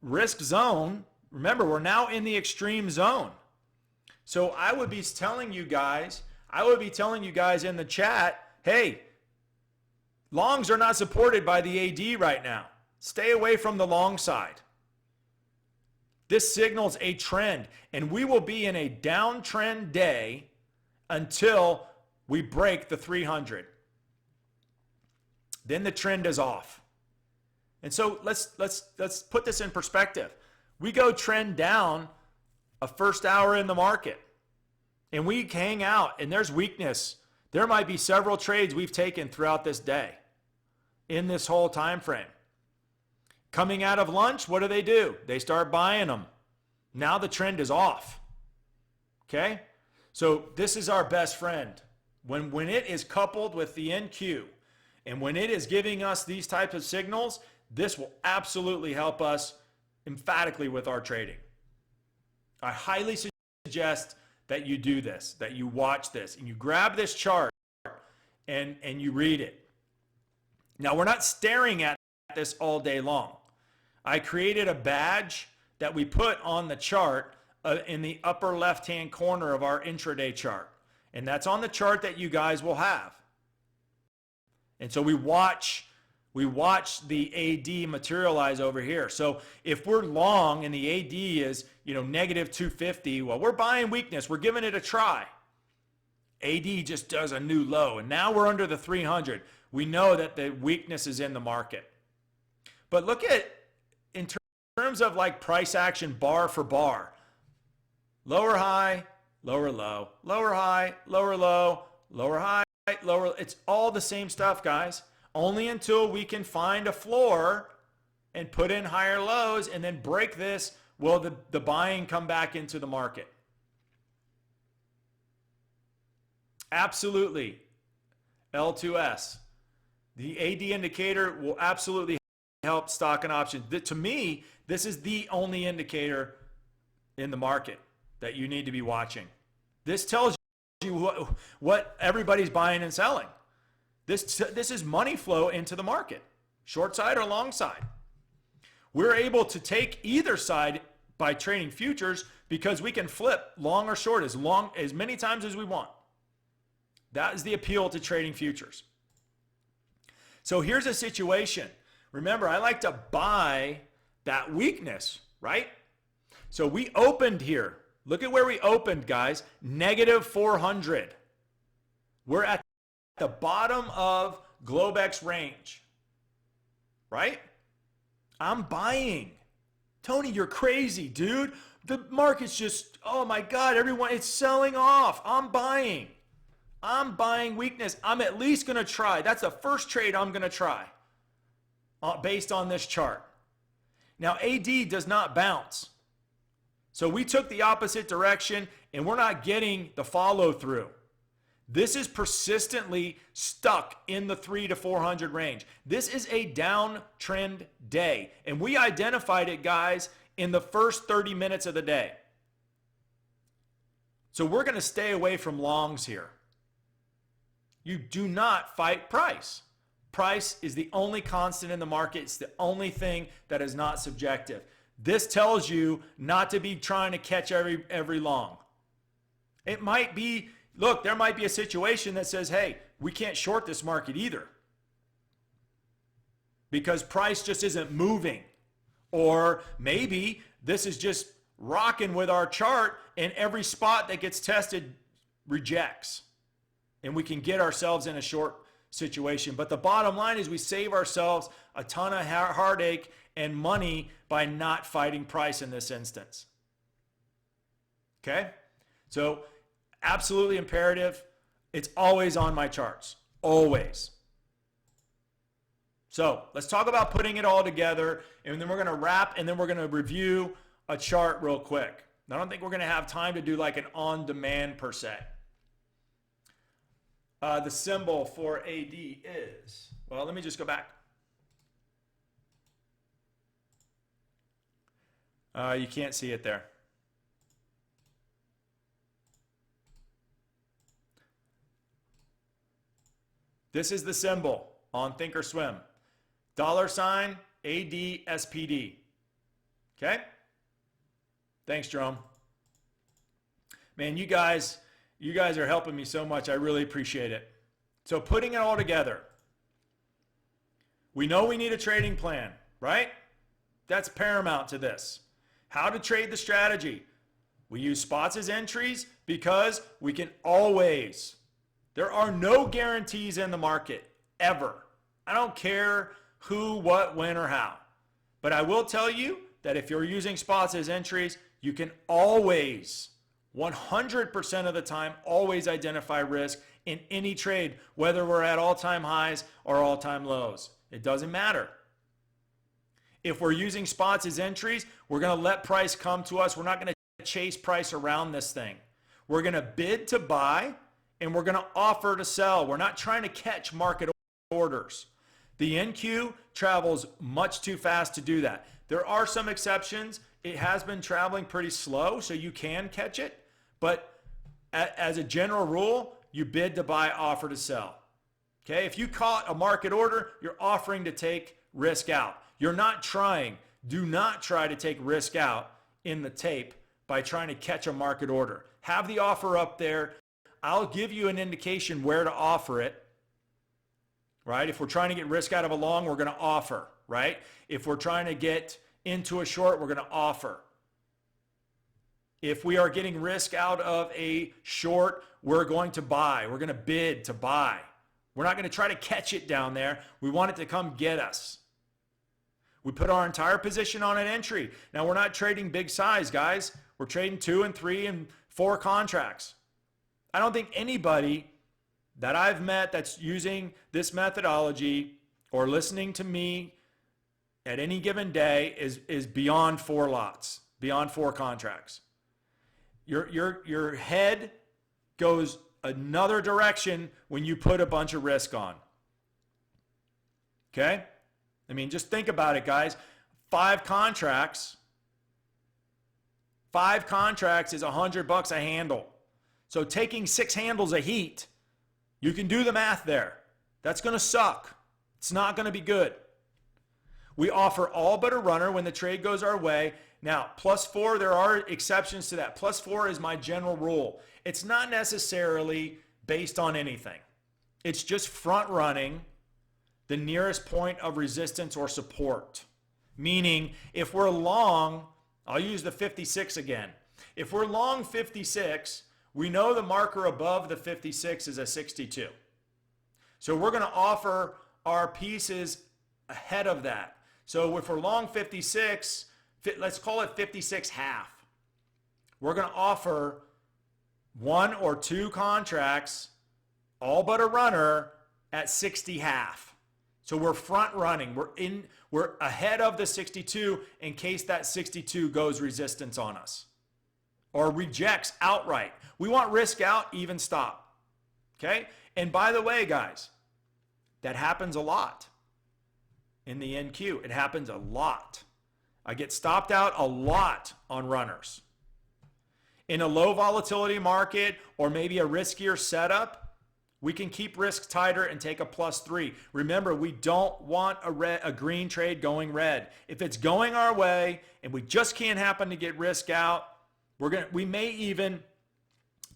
risk zone, remember, we're now in the extreme zone. So I would be telling you guys in the chat, hey, longs are not supported by the AD right now. Stay away from the long side. This signals a trend, and we will be in a downtrend day until we break the 300. Then the trend is off. And so let's put this in perspective. We go trend down a first hour in the market, and we hang out, and there's weakness. There might be several trades we've taken throughout this day in this whole time frame. Coming out of lunch, what do? They start buying them. Now the trend is off. Okay? So this is our best friend. When it is coupled with the NQ, and when it is giving us these types of signals, this will absolutely help us emphatically with our trading. I highly suggest that you do this, that you watch this, and you grab this chart and you read it. Now, we're not staring at this all day long. I created a badge that we put on the chart in the upper left-hand corner of our intraday chart. And that's on the chart that you guys will have. And so we watch the AD materialize over here. So if we're long and the AD is, negative 250, well, we're buying weakness. We're giving it a try. AD just does a new low, and now we're under the 300. We know that the weakness is in the market. But look at, in terms of like price action bar for bar, lower high, lower low, lower high, lower low, lower high, lower. It's all the same stuff, guys. Only until we can find a floor and put in higher lows and then break this, will the buying come back into the market. Absolutely. L2S. The AD indicator will absolutely help stock and options. To me, this is the only indicator in the market that you need to be watching. This tells you what everybody's buying and selling. This is money flow into the market, short side or long side. We're able to take either side by trading futures because we can flip long or short as many times as we want. That is the appeal to trading futures. So here's a situation. Remember, I like to buy that weakness, right? So we opened here. Look at where we opened, guys. Negative 400. We're at the bottom of Globex range, right? I'm buying. Tony, you're crazy, dude. The market's just, oh my God, everyone, it's selling off. I'm buying. I'm buying weakness. I'm at least going to try. That's the first trade I'm going to try based on this chart. Now, AD does not bounce. So we took the opposite direction and we're not getting the follow through. This is persistently stuck in the 300 to 400 range. This is a downtrend day. And we identified it, guys, in the first 30 minutes of the day. So we're going to stay away from longs here. You do not fight price. Price is the only constant in the market. It's the only thing that is not subjective. This tells you not to be trying to catch every long. It might be, look, there might be a situation that says, hey, we can't short this market either because price just isn't moving. Or maybe this is just rocking with our chart and every spot that gets tested rejects. And we can get ourselves in a short situation. But the bottom line is we save ourselves a ton of heartache and money by not fighting price in this instance. Okay? So absolutely imperative. It's always on my charts. Always. So let's talk about putting it all together, and then we're going to wrap, and then we're going to review a chart real quick. I don't think we're going to have time to do like an on-demand per se. The symbol for AD is, well, let me just go back. You can't see it there. This is the symbol on Thinkorswim. $ ADSPD. Okay? Thanks, Jerome. Man, you guys are helping me so much. I really appreciate it. So putting it all together. We know we need a trading plan, right? That's paramount to this. How to trade the strategy. We use spots as entries because we can always. There are no guarantees in the market, ever. I don't care who, what, when, or how. But I will tell you that if you're using spots as entries, you can always, 100% of the time, always identify risk in any trade, whether we're at all-time highs or all-time lows. It doesn't matter. If we're using spots as entries, we're going to let price come to us. We're not going to chase price around this thing. We're going to bid to buy, and we're going to offer to sell. We're not trying to catch market orders. The NQ travels much too fast to do that. There are some exceptions. It has been traveling pretty slow, so you can catch it. But as a general rule, you bid to buy, offer to sell. Okay? If you caught a market order, you're offering to take risk out. You're not trying. Do not try to take risk out in the tape by trying to catch a market order. Have the offer up there. I'll give you an indication where to offer it, right? If we're trying to get risk out of a long, we're going to offer, right? If we're trying to get into a short, we're going to offer. If we are getting risk out of a short, we're going to buy. We're going to bid to buy. We're not going to try to catch it down there. We want it to come get us. We put our entire position on an entry. Now, we're not trading big size, guys. We're trading 2 and 3 and 4 contracts. I don't think anybody that I've met that's using this methodology or listening to me at any given day is beyond 4 lots, beyond 4 contracts. Your head goes another direction when you put a bunch of risk on. Okay? I mean, just think about it, guys. 5 contracts. 5 contracts is $100 a handle. So taking 6 handles of heat, you can do the math there. That's going to suck. It's not going to be good. We offer all but a runner when the trade goes our way. Now, +4, there are exceptions to that. +4 is my general rule. It's not necessarily based on anything. It's just front running the nearest point of resistance or support. Meaning, if we're long, I'll use the 56 again. If we're long 56, we know the marker above the 56 is a 62. So we're going to offer our pieces ahead of that. So if we're long 56, let's call it 56 half. We're going to offer 1 or 2 contracts, all but a runner, at 60 half. So we're front running. We're ahead of the 62 in case that 62 goes resistance on us or rejects outright. We want risk out, even stop. Okay? And by the way, guys, that happens a lot in the NQ. It happens a lot. I get stopped out a lot on runners. In a low volatility market or maybe a riskier setup, we can keep risk tighter and take a +3. Remember, we don't want a green trade going red. If it's going our way and we just can't happen to get risk out, we may even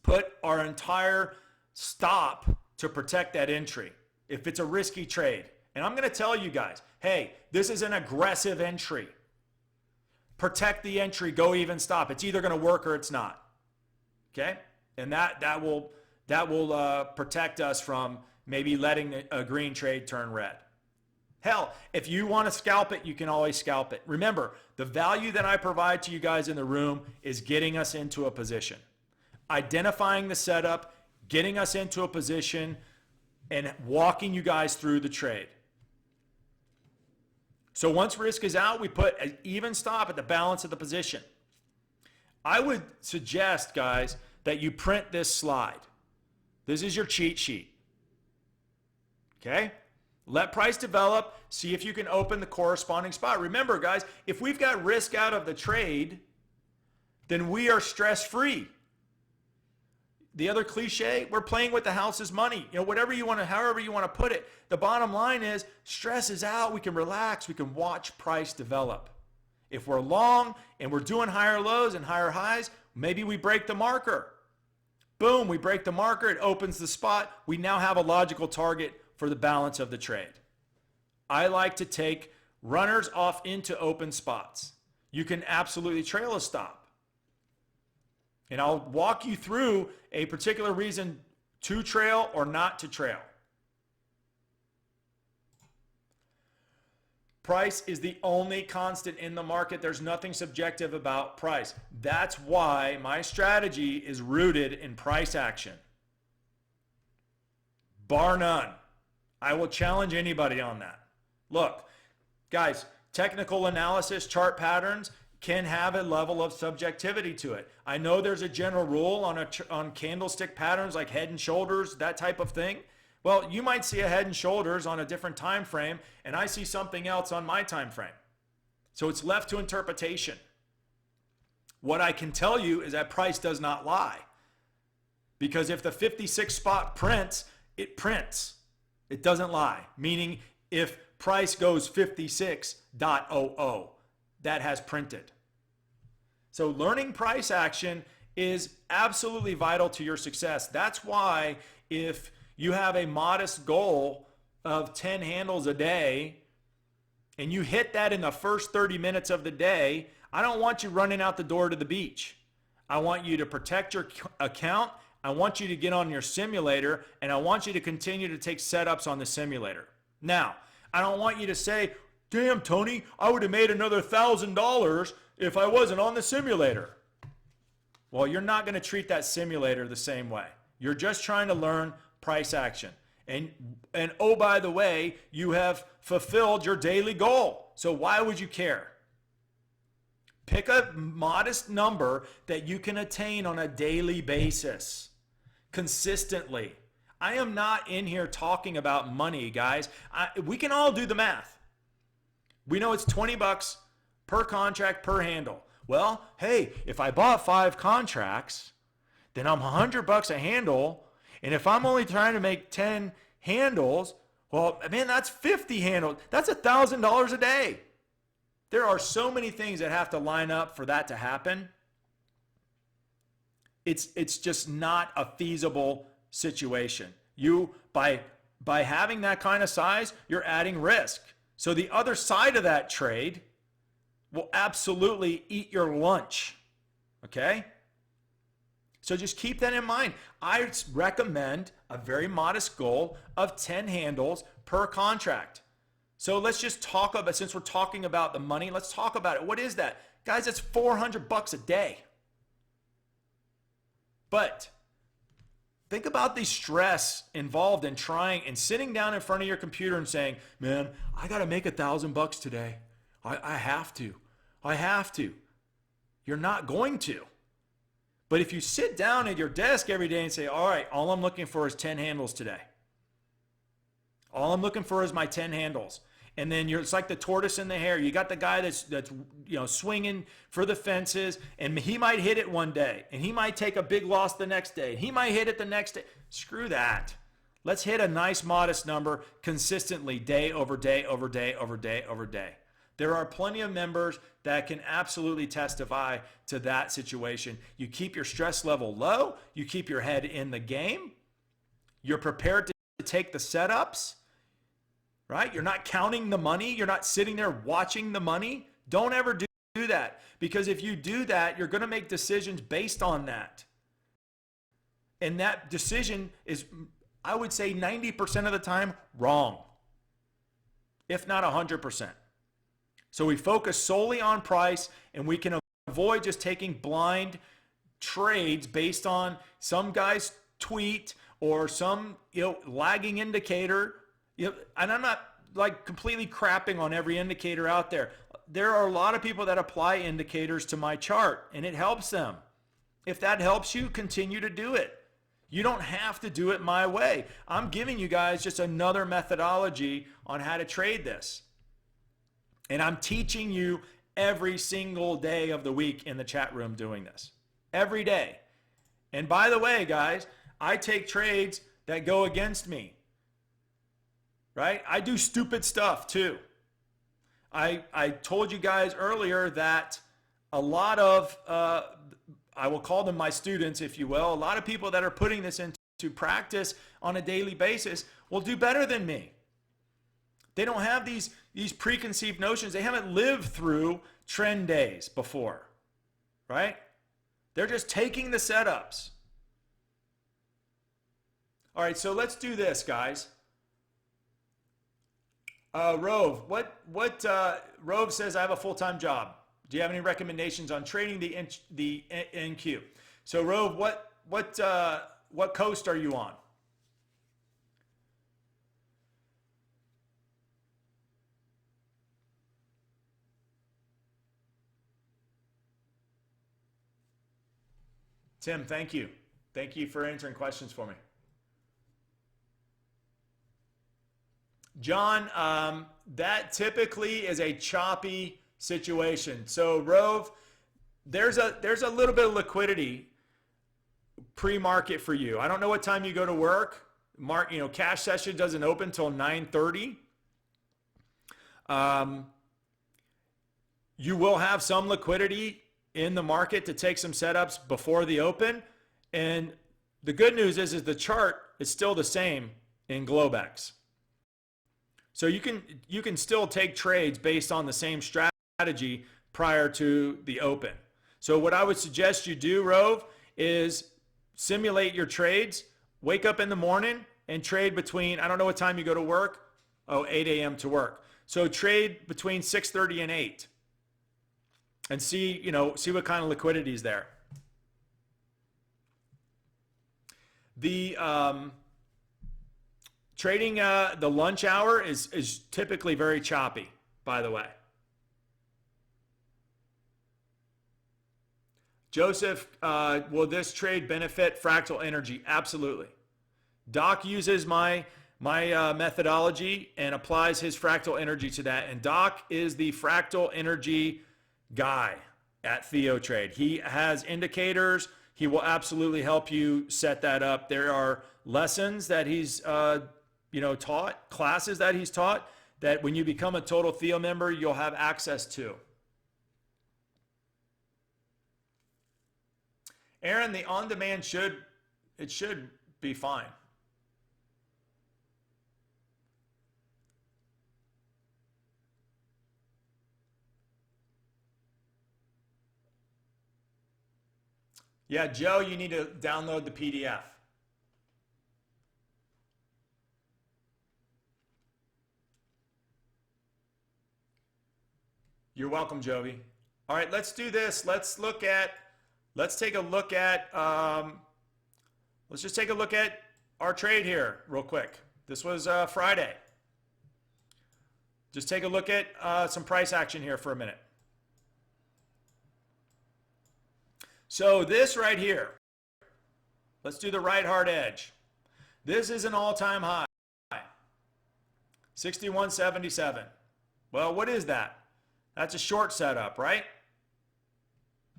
put our entire stop to protect that entry if it's a risky trade. And I'm going to tell you guys, hey, this is an aggressive entry. Protect the entry, go even stop. It's either going to work or it's not. Okay? And that will protect us from maybe letting a green trade turn red. Hell, if you want to scalp it, you can always scalp it. Remember, the value that I provide to you guys in the room is getting us into a position. Identifying the setup, getting us into a position, and walking you guys through the trade. So once risk is out, we put an even stop at the balance of the position. I would suggest, guys, that you print this slide. This is your cheat sheet. Okay? Let price develop. See if you can open the corresponding spot. Remember, guys, if we've got risk out of the trade, then we are stress-free. The other cliche, we're playing with the house's money. You know, whatever you want to, however you want to put it. The bottom line is stress is out. We can relax. We can watch price develop. If we're long and we're doing higher lows and higher highs, maybe we break the marker. Boom, we break the marker. It opens the spot. We now have a logical target for the balance of the trade. I like to take runners off into open spots. You can absolutely trail a stop. And I'll walk you through a particular reason to trail or not to trail. Price is the only constant in the market. There's nothing subjective about price. That's why my strategy is rooted in price action. Bar none. I will challenge anybody on that. Look, guys, technical analysis, chart patterns can have a level of subjectivity to it. I know there's a general rule on candlestick patterns like head and shoulders, that type of thing. Well, you might see a head and shoulders on a different time frame, and I see something else on my time frame. So it's left to interpretation. What I can tell you is that price does not lie. Because if the 56 spot prints, it prints. It doesn't lie. Meaning if price goes 56.00, that has printed. So learning price action is absolutely vital to your success. That's why if you have a modest goal of 10 handles a day and you hit that in the first 30 minutes of the day, I don't want you running out the door to the beach. I want you to protect your account. I want you to get on your simulator, and I want you to continue to take setups on the simulator. Now, I don't want you to say, damn, Tony, I would have made another $1,000 if I wasn't on the simulator. Well, you're not going to treat that simulator the same way. You're just trying to learn price action. And oh, by the way, you have fulfilled your daily goal. So why would you care? Pick a modest number that you can attain on a daily basis, consistently. I am not in here talking about money, guys. We can all do the math. We know it's 20 bucks per contract per handle. Well, hey, if I bought 5 contracts, then I'm 100 bucks a handle. And if I'm only trying to make 10 handles, well, man, that's 50 handles. That's $1,000 a day. There are so many things that have to line up for that to happen. It's just not a feasible situation. You, by having that kind of size, you're adding risk. So the other side of that trade will absolutely eat your lunch, okay? So just keep that in mind. I recommend a very modest goal of 10 handles per contract. So let's just talk about, since we're talking about the money, let's talk about it. What is that? Guys, it's 400 bucks a day. But think about the stress involved in trying and sitting down in front of your computer and saying, man, I got to make $1,000 today. I have to. I have to. You're not going to. But if you sit down at your desk every day and say, all right, all I'm looking for is 10 handles today. All I'm looking for is my 10 handles. And then it's like the tortoise and the hare. You got the guy that's swinging for the fences, and he might hit it one day, and he might take a big loss the next day. He might hit it the next day. Screw that. Let's hit a nice modest number consistently, day over day over day over day over day. There are plenty of members that can absolutely testify to that situation. You keep your stress level low. You keep your head in the game. You're prepared to take the setups. Right? You're not counting the money. You're not sitting there watching the money. Don't ever do that. Because if you do that, you're going to make decisions based on that. And that decision is, I would say 90% of the time, wrong. If not 100%. So we focus solely on price, and we can avoid just taking blind trades based on some guy's tweet or some lagging indicator. And I'm not like completely crapping on every indicator out there. There are a lot of people that apply indicators to my chart and it helps them. If that helps you, continue to do it. You don't have to do it my way. I'm giving you guys just another methodology on how to trade this. And I'm teaching you every single day of the week in the chat room doing this. Every day. And by the way, guys, I take trades that go against me. Right? I do stupid stuff too. I told you guys earlier that a lot of, I will call them my students, if you will, a lot of people that are putting this into practice on a daily basis will do better than me. They don't have these preconceived notions. They haven't lived through trend days before, right? They're just taking the setups. All right, so let's do this, guys. Rove, Rove says, I have a full-time job. Do you have any recommendations on trading the NQ? So Rove, what coast are you on? Tim, thank you. Thank you for answering questions for me. John, that typically is a choppy situation. So Rove, there's a little bit of liquidity pre-market for you. I don't know what time you go to work. Cash session doesn't open till 9:30. You will have some liquidity in the market to take some setups before the open. And the good news is the chart is still the same in Globex. So you can still take trades based on the same strategy prior to the open. So what I would suggest you do, Rove, is simulate your trades, wake up in the morning and trade between, I don't know what time you go to work, 8 a.m. to work. So trade between 6:30 and 8 and see what kind of liquidity is there. The trading the lunch hour is typically very choppy, by the way. Joseph, will this trade benefit fractal energy? Absolutely. Doc uses my methodology and applies his fractal energy to that. And Doc is the fractal energy guy at TheoTrade. He has indicators. He will absolutely help you set that up. There are lessons that he's taught, classes that he's taught, that when you become a total Theo member, you'll have access to. Aaron, the on-demand should be fine. Yeah, Joe, you need to download the PDF. You're welcome, Jovi. All right, let's do this. Let's just take a look at our trade here real quick. This was Friday. Just take a look at some price action here for a minute. So this right here, let's do the right hard edge. This is an all-time high, 61.77. Well, what is that? That's a short setup, right?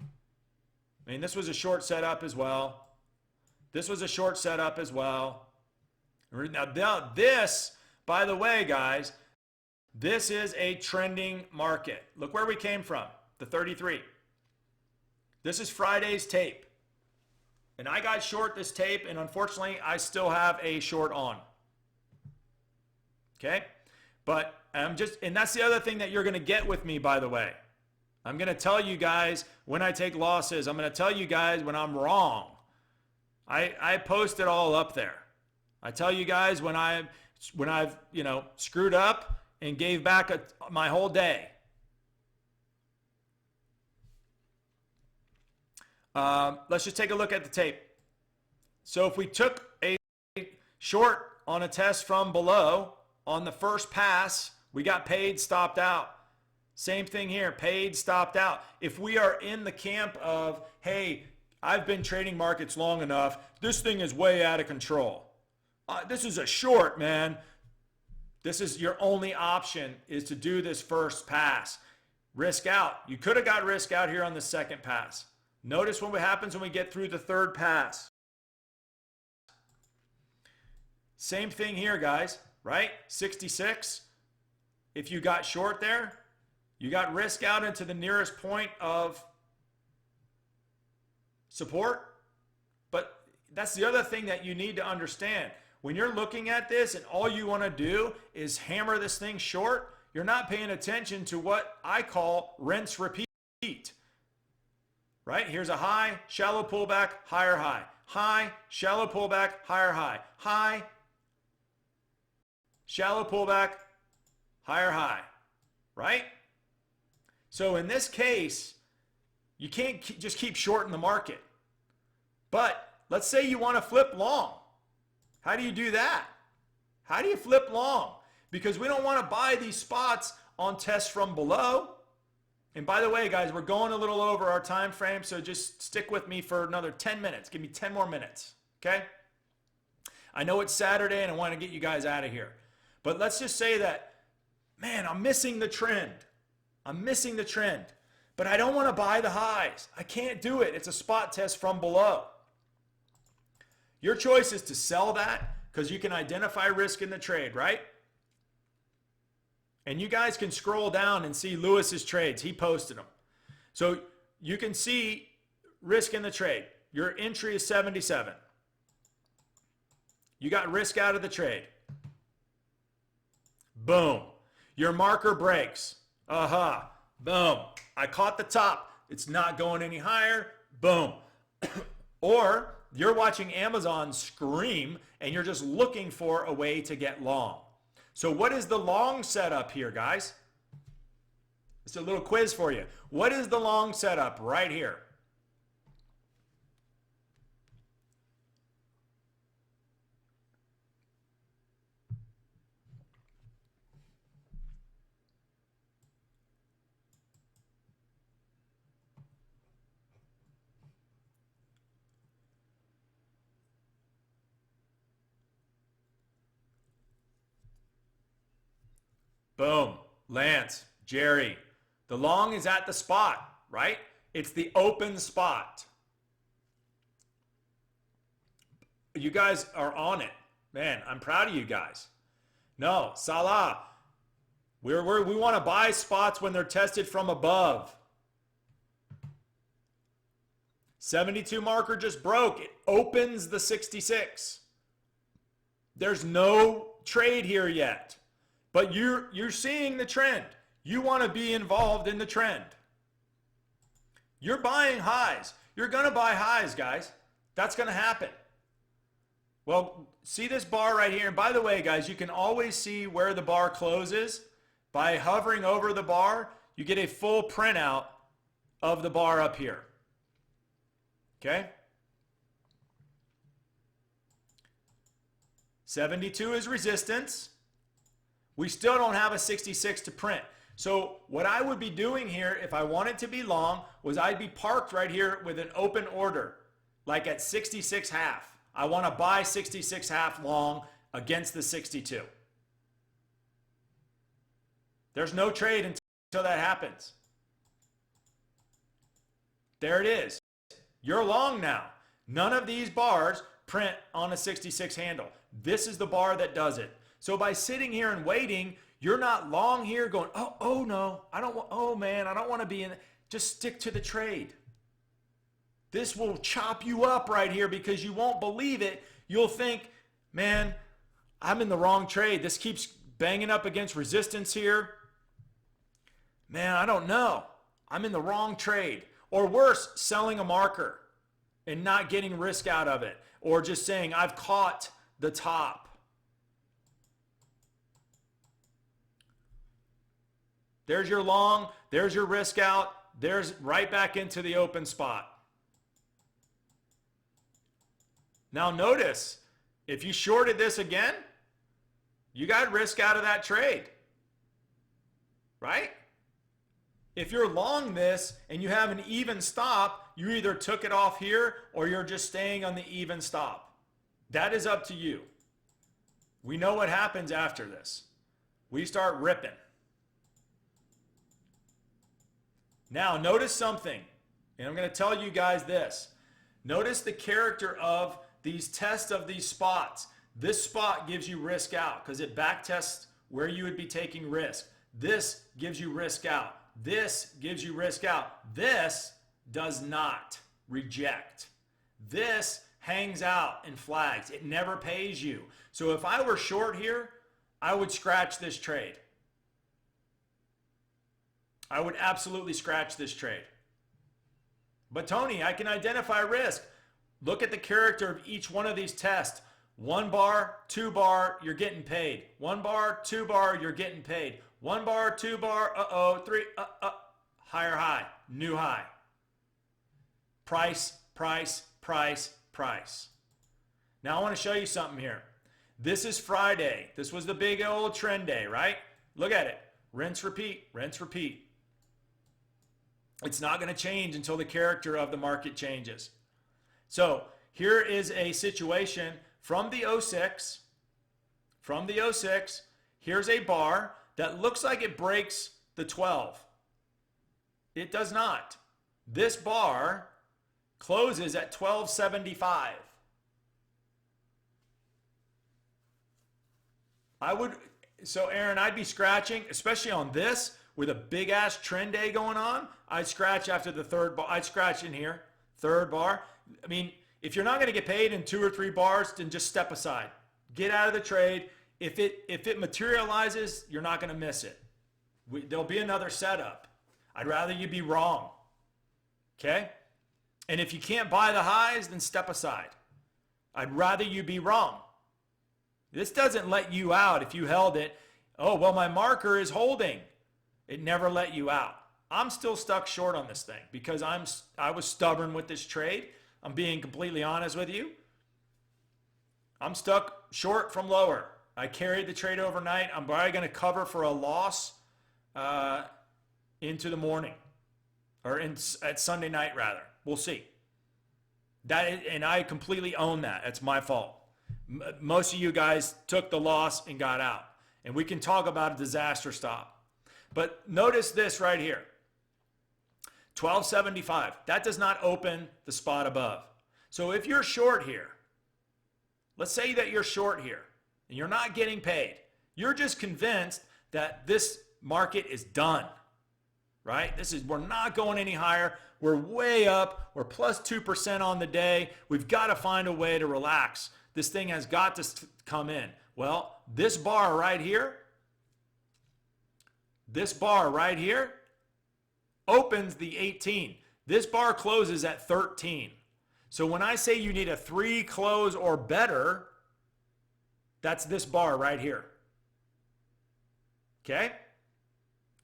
I mean, this was a short setup as well. This was a short setup as well. Now this, by the way, guys, this is a trending market. Look where we came from, the 33. This is Friday's tape. And I got short this tape, and unfortunately, I still have a short on. Okay? But and that's the other thing that you're going to get with me, by the way. I'm going to tell you guys when I take losses. I'm going to tell you guys when I'm wrong. I post it all up there. I tell you guys when I've screwed up and gave back my whole day. Let's just take a look at the tape. So if we took a short on a test from below on the first pass, we got paid, stopped out. Same thing here, paid, stopped out. If we are in the camp of, hey, I've been trading markets long enough, this thing is way out of control. This is a short, man. This is your only option, is to do this first pass. Risk out. You could have got risk out here on the second pass. Notice what happens when we get through the third pass. Same thing here, guys, right? 66. If you got short there, you got risk out into the nearest point of support. But that's the other thing that you need to understand. When you're looking at this and all you want to do is hammer this thing short, you're not paying attention to what I call rinse, repeat. Right? Here's a high, shallow pullback, higher high. High, shallow pullback, higher high. High, shallow pullback, higher high. Right? So in this case, you can't just keep shorting the market. But let's say you want to flip long. How do you do that? How do you flip long? Because we don't want to buy these spots on tests from below. And by the way, guys, we're going a little over our time frame, so just stick with me for another 10 minutes. Give me 10 more minutes, okay? I know it's Saturday and I want to get you guys out of here. But let's just say that, man, I'm missing the trend. I'm missing the trend. But I don't want to buy the highs. I can't do it. It's a spot test from below. Your choice is to sell that because you can identify risk in the trade, right? And you guys can scroll down and see Lewis's trades. He posted them. So you can see risk in the trade. Your entry is 77. You got risk out of the trade. Boom. Your marker breaks. Aha. Boom. I caught the top. It's not going any higher. Boom. Or you're watching Amazon scream and you're just looking for a way to get long. So what is the long setup here, guys? It's a little quiz for you. What is the long setup right here? Boom. Lance, Jerry. The long is at the spot, right? It's the open spot. You guys are on it. Man, I'm proud of you guys. No, Salah. We want to buy spots when they're tested from above. 72 marker just broke. It opens the 66. There's no trade here yet. But you're seeing the trend. You want to be involved in the trend. You're buying highs. You're going to buy highs, guys. That's going to happen. Well, see this bar right here. And by the way, guys, you can always see where the bar closes. By hovering over the bar, you get a full printout of the bar up here. Okay? 72 is resistance. We still don't have a 66 to print. So what I would be doing here if I wanted to be long was I'd be parked right here with an open order, like at 66 half. I want to buy 66 half long against the 62. There's no trade until that happens. There it is. You're long now. None of these bars print on a 66 handle. This is the bar that does it. So by sitting here and waiting, you're not long here going, oh no, I don't want, oh man, I don't want to be in. Just stick to the trade. This will chop you up right here because you won't believe it. You'll think, man, I'm in the wrong trade. This keeps banging up against resistance here. Man, I don't know. I'm in the wrong trade. Or worse, selling a marker and not getting risk out of it. Or just saying, I've caught the top. There's your long, there's your risk out, there's right back into the open spot. Now notice, if you shorted this again, You got risk out of that trade, right? If you're long this and you have an even stop, you either took it off here or you're just staying on the even stop. That is up to you. We know what happens after this. We start ripping. Now, notice something, and I'm going to tell you guys this. Notice the character of these tests of these spots. This spot gives you risk out because it back tests where you would be taking risk. This gives you risk out. This gives you risk out. This does not reject. This hangs out and flags. It never pays you. So if I were short here, I would scratch this trade. I would absolutely scratch this trade. But Tony, I can identify risk. Look at the character of each one of these tests. 1 bar, 2 bar, you're getting paid. 1 bar, 2 bar, you're getting paid. 1 bar, 2 bar, 3, higher high, new high. Price, price, price, price. Now I want to show you something here. This is Friday. This was the big old trend day, right? Look at it. Rinse, repeat, rinse, repeat. It's not going to change until the character of the market changes. So here is a situation from the 06. From the 06, here's a bar that looks like it breaks the 12. It does not. This bar closes at 1275. So Aaron, I'd be scratching, especially on this with a big ass trend day going on. I'd scratch after the third bar. I'd scratch in here, third bar. I mean, if you're not going to get paid in 2 or 3 bars, then just step aside. Get out of the trade. If it materializes, you're not going to miss it. There'll be another setup. I'd rather you be wrong. Okay? And if you can't buy the highs, then step aside. I'd rather you be wrong. This doesn't let you out if you held it. Oh, well, my marker is holding. It never let you out. I'm still stuck short on this thing because I was stubborn with this trade. I'm being completely honest with you. I'm stuck short from lower. I carried the trade overnight. I'm probably going to cover for a loss into the morning or at Sunday night rather. We'll see. And I completely own that. It's my fault. Most of you guys took the loss and got out. And we can talk about a disaster stop. But notice this right here. 1275. That does not open the spot above. So if you're short here, let's say that you're short here and you're not getting paid. You're just convinced that this market is done, right? We're not going any higher. We're way up. We're plus 2% on the day. We've got to find a way to relax. This thing has got to come in. Well, this bar right here opens the 18. This bar closes at 13. So when I say you need a 3 close or better, that's this bar right here. Okay?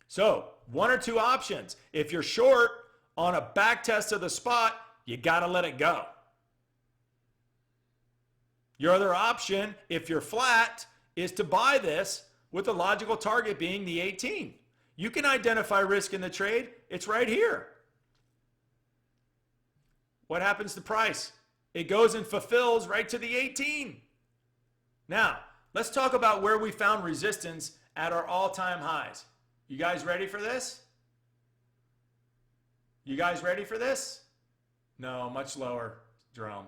So 1 or 2 options. If you're short on a back test of the spot, you got to let it go. Your other option, if you're flat, is to buy this with the logical target being the 18. You can identify risk in the trade. It's right here. What happens to price? It goes and fulfills right to the 18. Now, let's talk about where we found resistance at our all-time highs. You guys ready for this? You guys ready for this? No, much lower, Jerome.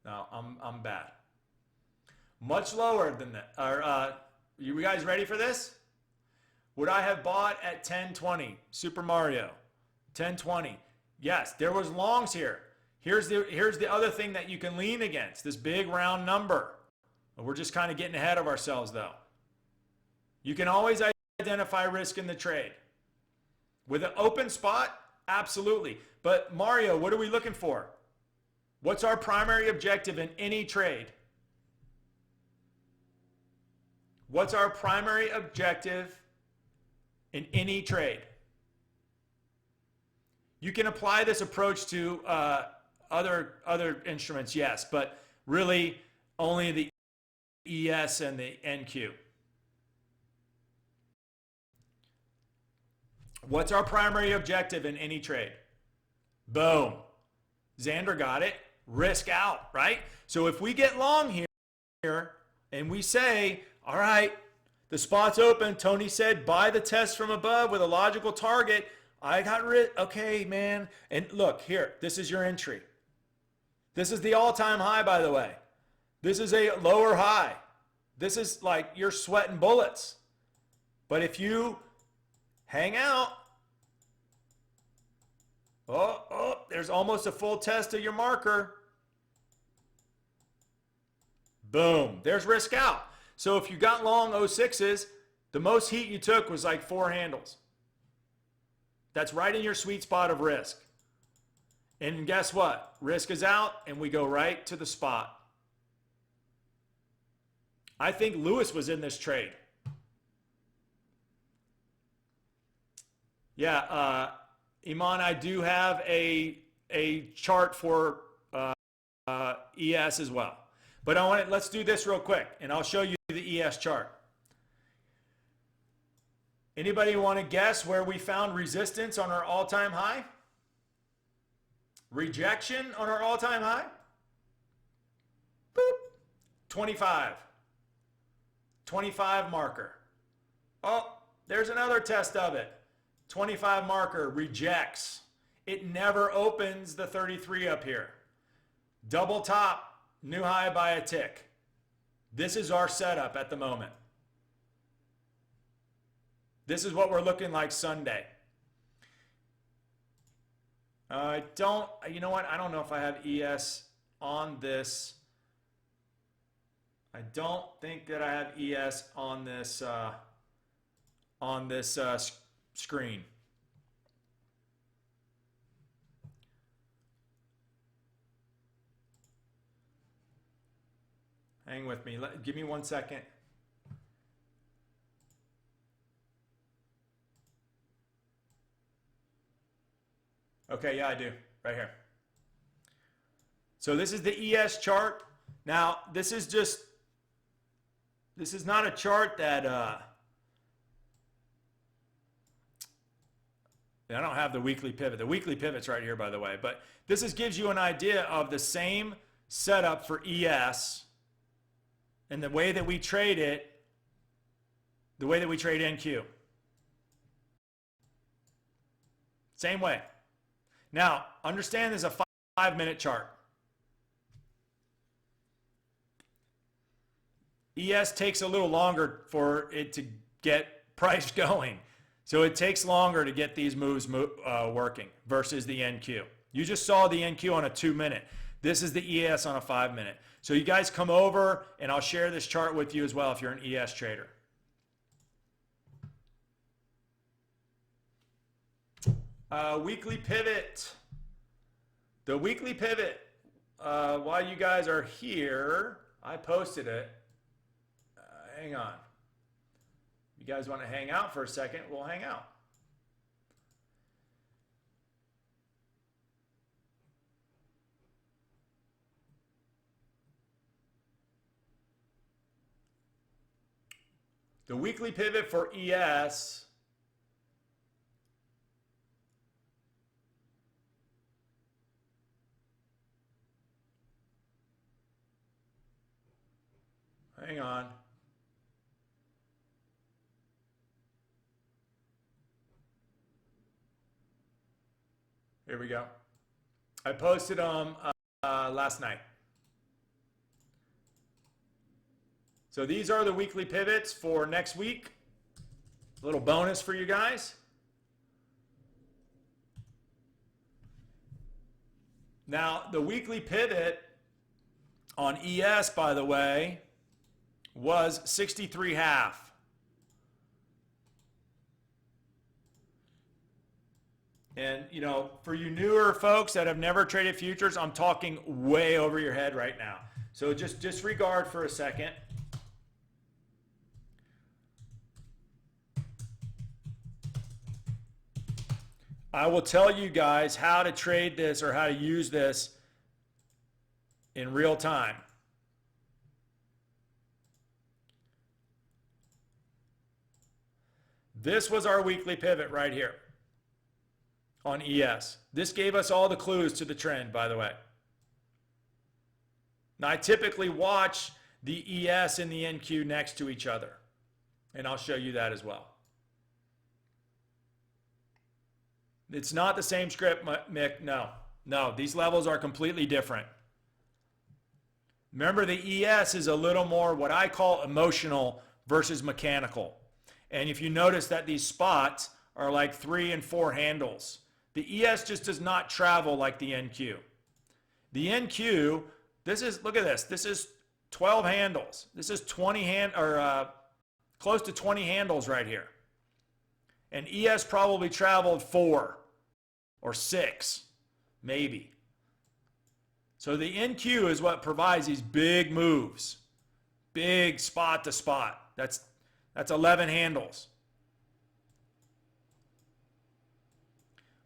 No, I'm bad. Much lower than that. You guys ready for this? Would I have bought at 1020? Super Mario, 1020. Yes, there was longs here. Here's the other thing that you can lean against, this big round number. We're just kind of getting ahead of ourselves though. You can always identify risk in the trade. With an open spot, absolutely. But Mario, what are we looking for? What's our primary objective in any trade? What's our primary objective in any trade? You can apply this approach to other instruments, yes, but really only the ES and the NQ. What's our primary objective in any trade? Boom. Xander got it. Risk out, right? So if we get long here and we say, all right, the spot's open. Tony said, buy the test from above with a logical target. I got rid. Okay, man. And look here, this is your entry. This is the all-time high, by the way. This is a lower high. This is like you're sweating bullets. But if you hang out, there's almost a full test of your marker. Boom, there's risk out. So if you got long 06s, the most heat you took was like 4 handles. That's right in your sweet spot of risk. And guess what? Risk is out and we go right to the spot. I think Lewis was in this trade. Yeah, Iman, I do have a chart for ES as well. But let's do this real quick, and I'll show you the ES chart. Anybody want to guess where we found resistance on our all-time high? Rejection on our all-time high? Boop. 25. 25 marker. Oh, there's another test of it. 25 marker rejects. It never opens the 33 up here. Double top, new high by a tick. This is our setup at the moment. This is what we're looking like Sunday. You know what? I don't know if I have ES on this. I don't think that I have ES on this screen. Hang with me. Give me 1 second. Okay, yeah, I do. Right here. So this is the ES chart. Now, this is not a chart that I don't have the weekly pivot. The weekly pivot's right here, by the way. But this gives you an idea of the same setup for ES and the way that we trade it, the way that we trade NQ. Same way. Now, understand there's a 5-minute chart. ES takes a little longer for it to get price going. So it takes longer to get these moves working versus the NQ. You just saw the NQ on a 2-minute. This is the ES on a 5-minute. So you guys come over and I'll share this chart with you as well if you're an ES trader. Weekly pivot. The weekly pivot, while you guys are here, I posted it. Hang on. You guys want to hang out for a second? We'll hang out. The weekly pivot for ES hang on. Here we go. I posted them last night. So these are the weekly pivots for next week. A little bonus for you guys. Now, the weekly pivot on ES, by the way, was 63.5. And, you know, for you newer folks that have never traded futures, I'm talking way over your head right now. So just disregard for a second. I will tell you guys how to trade this or how to use this in real time. This was our weekly pivot right here on ES. This gave us all the clues to the trend, by the way. Now, I typically watch the ES and the NQ next to each other, and I'll show you that as well. It's not the same script, Mick. No, these levels are completely different. Remember, the ES is a little more what I call emotional versus mechanical. And if you notice that these spots are like 3 and 4 handles, the ES just does not travel like the NQ. The NQ, look at this. This is 12 handles. This is 20 close to 20 handles right here. And ES probably traveled 4 or 6, maybe. So the NQ is what provides these big moves, big spot to spot. That's 11 handles.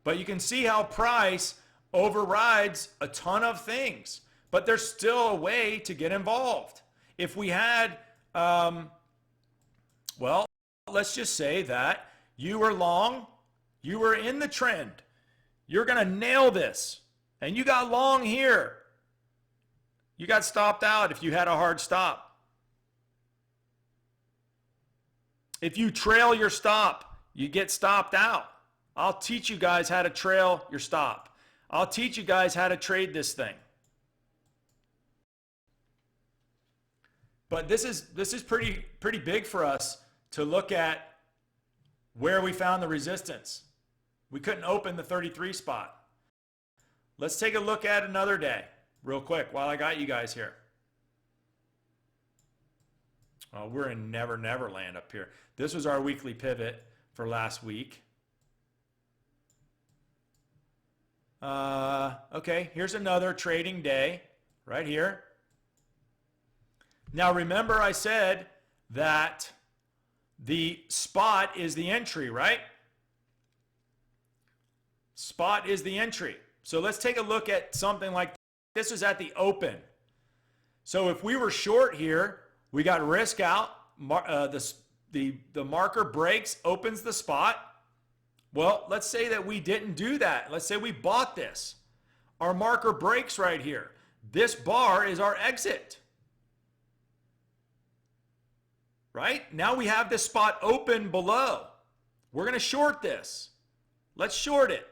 But you can see how price overrides a ton of things. But there's still a way to get involved. If we had, well, let's just say that you were long, you were in the trend. You're going to nail this. And you got long here. You got stopped out if you had a hard stop. If you trail your stop, you get stopped out. I'll teach you guys how to trail your stop. I'll teach you guys how to trade this thing. But this is pretty big for us to look at where we found the resistance. We couldn't open the 33 spot. Let's take a look at another day real quick while I got you guys here. Oh, we're in Never Never Land up here. This was our weekly pivot for last week. Okay, here's another trading day right here. Now remember I said that the spot is the entry, right? Spot is the entry. So let's take a look at something like this is at the open. So if we were short here, we got risk out. The marker breaks, opens the spot. Well, let's say that we didn't do that. Let's say we bought this. Our marker breaks right here. This bar is our exit. Right? Now we have this spot open below. We're going to short this. Let's short it.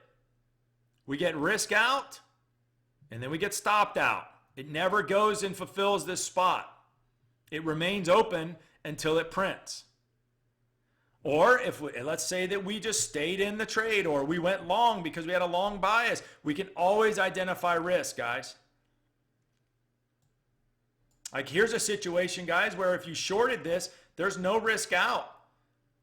We get risk out, and then we get stopped out. It never goes and fulfills this spot. It remains open until it prints. Or let's say that we just stayed in the trade, or we went long because we had a long bias. We can always identify risk, guys. Like here's a situation, guys, where if you shorted this, there's no risk out.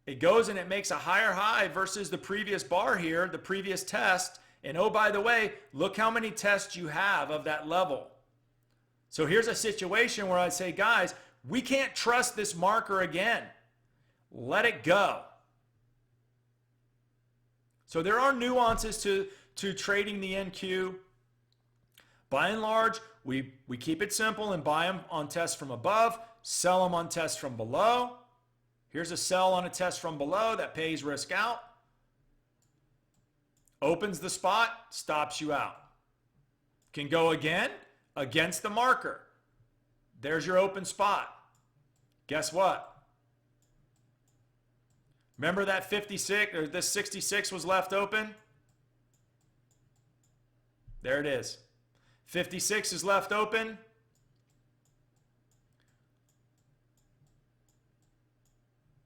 It goes and it makes a higher high versus the previous bar here, the previous test. And oh, by the way, look how many tests you have of that level. So here's a situation where I'd say, guys, we can't trust this marker again. Let it go. So there are nuances to trading the NQ. By and large, we keep it simple and buy them on tests from above, sell them on tests from below. Here's a sell on a test from below that pays risk out. Opens the spot, stops you out. Can go again against the marker. There's your open spot. Guess what? Remember that 56 or this 66 was left open? There it is. 56 is left open.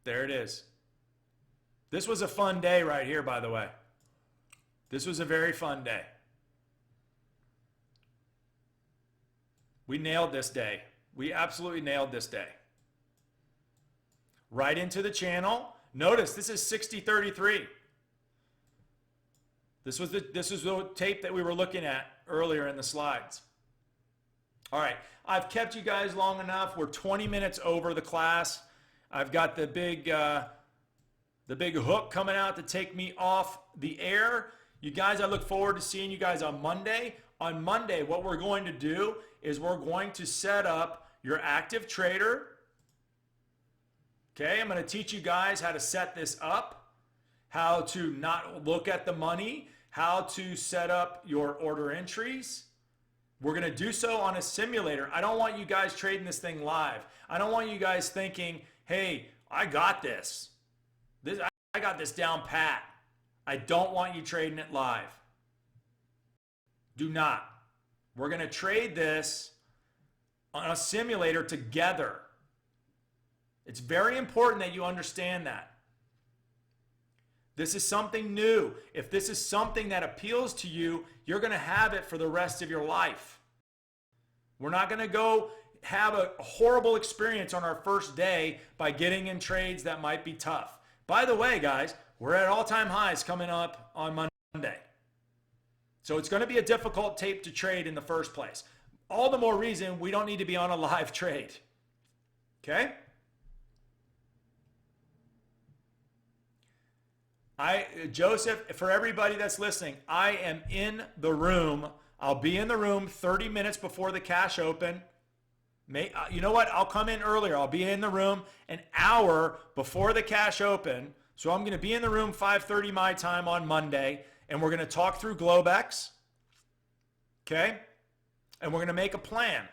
There it is. This was a fun day right here, by the way. This was a very fun day. We nailed this day. We absolutely nailed this day. Right into the channel. Notice this is 60.33. This was the tape that we were looking at earlier in the slides. All right, I've kept you guys long enough. We're 20 minutes over the class. I've got the big hook coming out to take me off the air. You guys, I look forward to seeing you guys on Monday. On Monday, what we're going to do is we're going to set up your active trader. Okay, I'm going to teach you guys how to set this up. how to not look at the money, how to set up your order entries. We're going to do so on a simulator. I don't want you guys trading this thing live. I don't want you guys thinking, hey, I got this. I got this down pat. I don't want you trading it live. Do not. We're going to trade this on a simulator together. It's very important that you understand that. This is something new. If this is something that appeals to you, you're going to have it for the rest of your life. We're not going to go have a horrible experience on our first day by getting in trades that might be tough. By the way, guys, we're at all-time highs coming up on Monday. So it's going to be a difficult tape to trade in the first place. All the more reason we don't need to be on a live trade. Okay? Joseph, for everybody that's listening, I am in the room. I'll be in the room 30 minutes before the cash open. You know what? I'll come in earlier. I'll be in the room an hour before the cash open. So I'm going to be in the room 5:30 my time on Monday, and we're going to talk through Globex. Okay? And we're going to make a plan.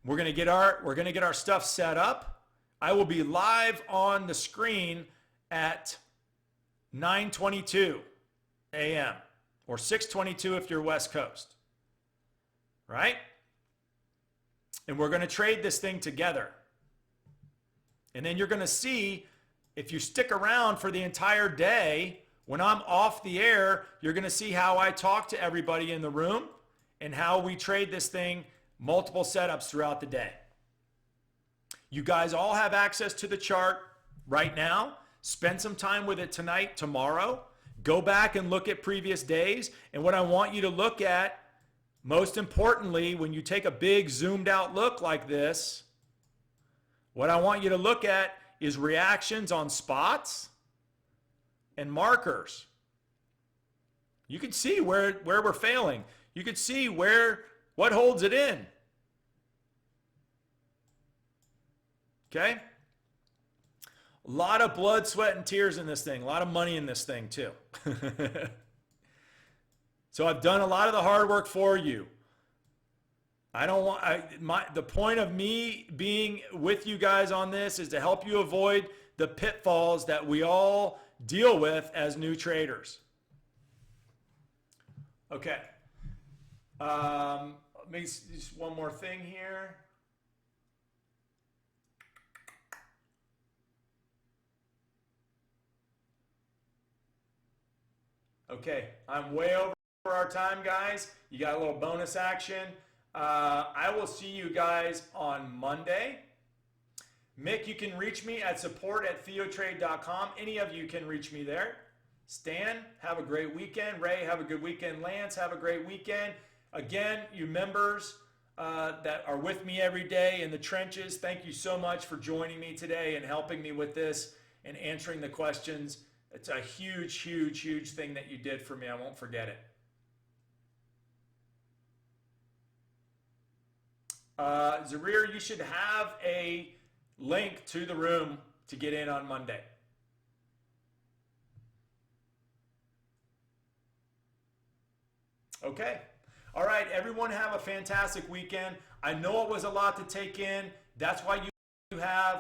We're going to get our stuff set up. I will be live on the screen at 9:22 a.m. or 6:22 if you're West Coast. Right? And we're going to trade this thing together. And then you're going to see, if you stick around for the entire day, when I'm off the air, you're going to see how I talk to everybody in the room and how we trade this thing multiple setups throughout the day. You guys all have access to the chart right now. Spend some time with it tonight, tomorrow. Go back and look at previous days. And what I want you to look at, most importantly, when you take a big zoomed out look like this, what I want you to look at is reactions on spots and markers. You can see where we're failing. You can see what holds it in. Okay? A lot of blood, sweat, and tears in this thing. A lot of money in this thing too. So I've done a lot of the hard work for you. The point of me being with you guys on this is to help you avoid the pitfalls that we all deal with as new traders. Okay. Maybe just one more thing here. Okay, I'm way over our time, guys. You got a little bonus action. I will see you guys on Monday. Mick, you can reach me at support@theotrade.com. Any of you can reach me there. Stan, have a great weekend. Ray, have a good weekend. Lance, have a great weekend. Again, you members that are with me every day in the trenches, thank you so much for joining me today and helping me with this and answering the questions. It's a huge, huge, huge thing that you did for me. I won't forget it. Zarir, you should have a link to the room to get in on Monday. Okay. All right, everyone have a fantastic weekend. I know it was a lot to take in. That's why you have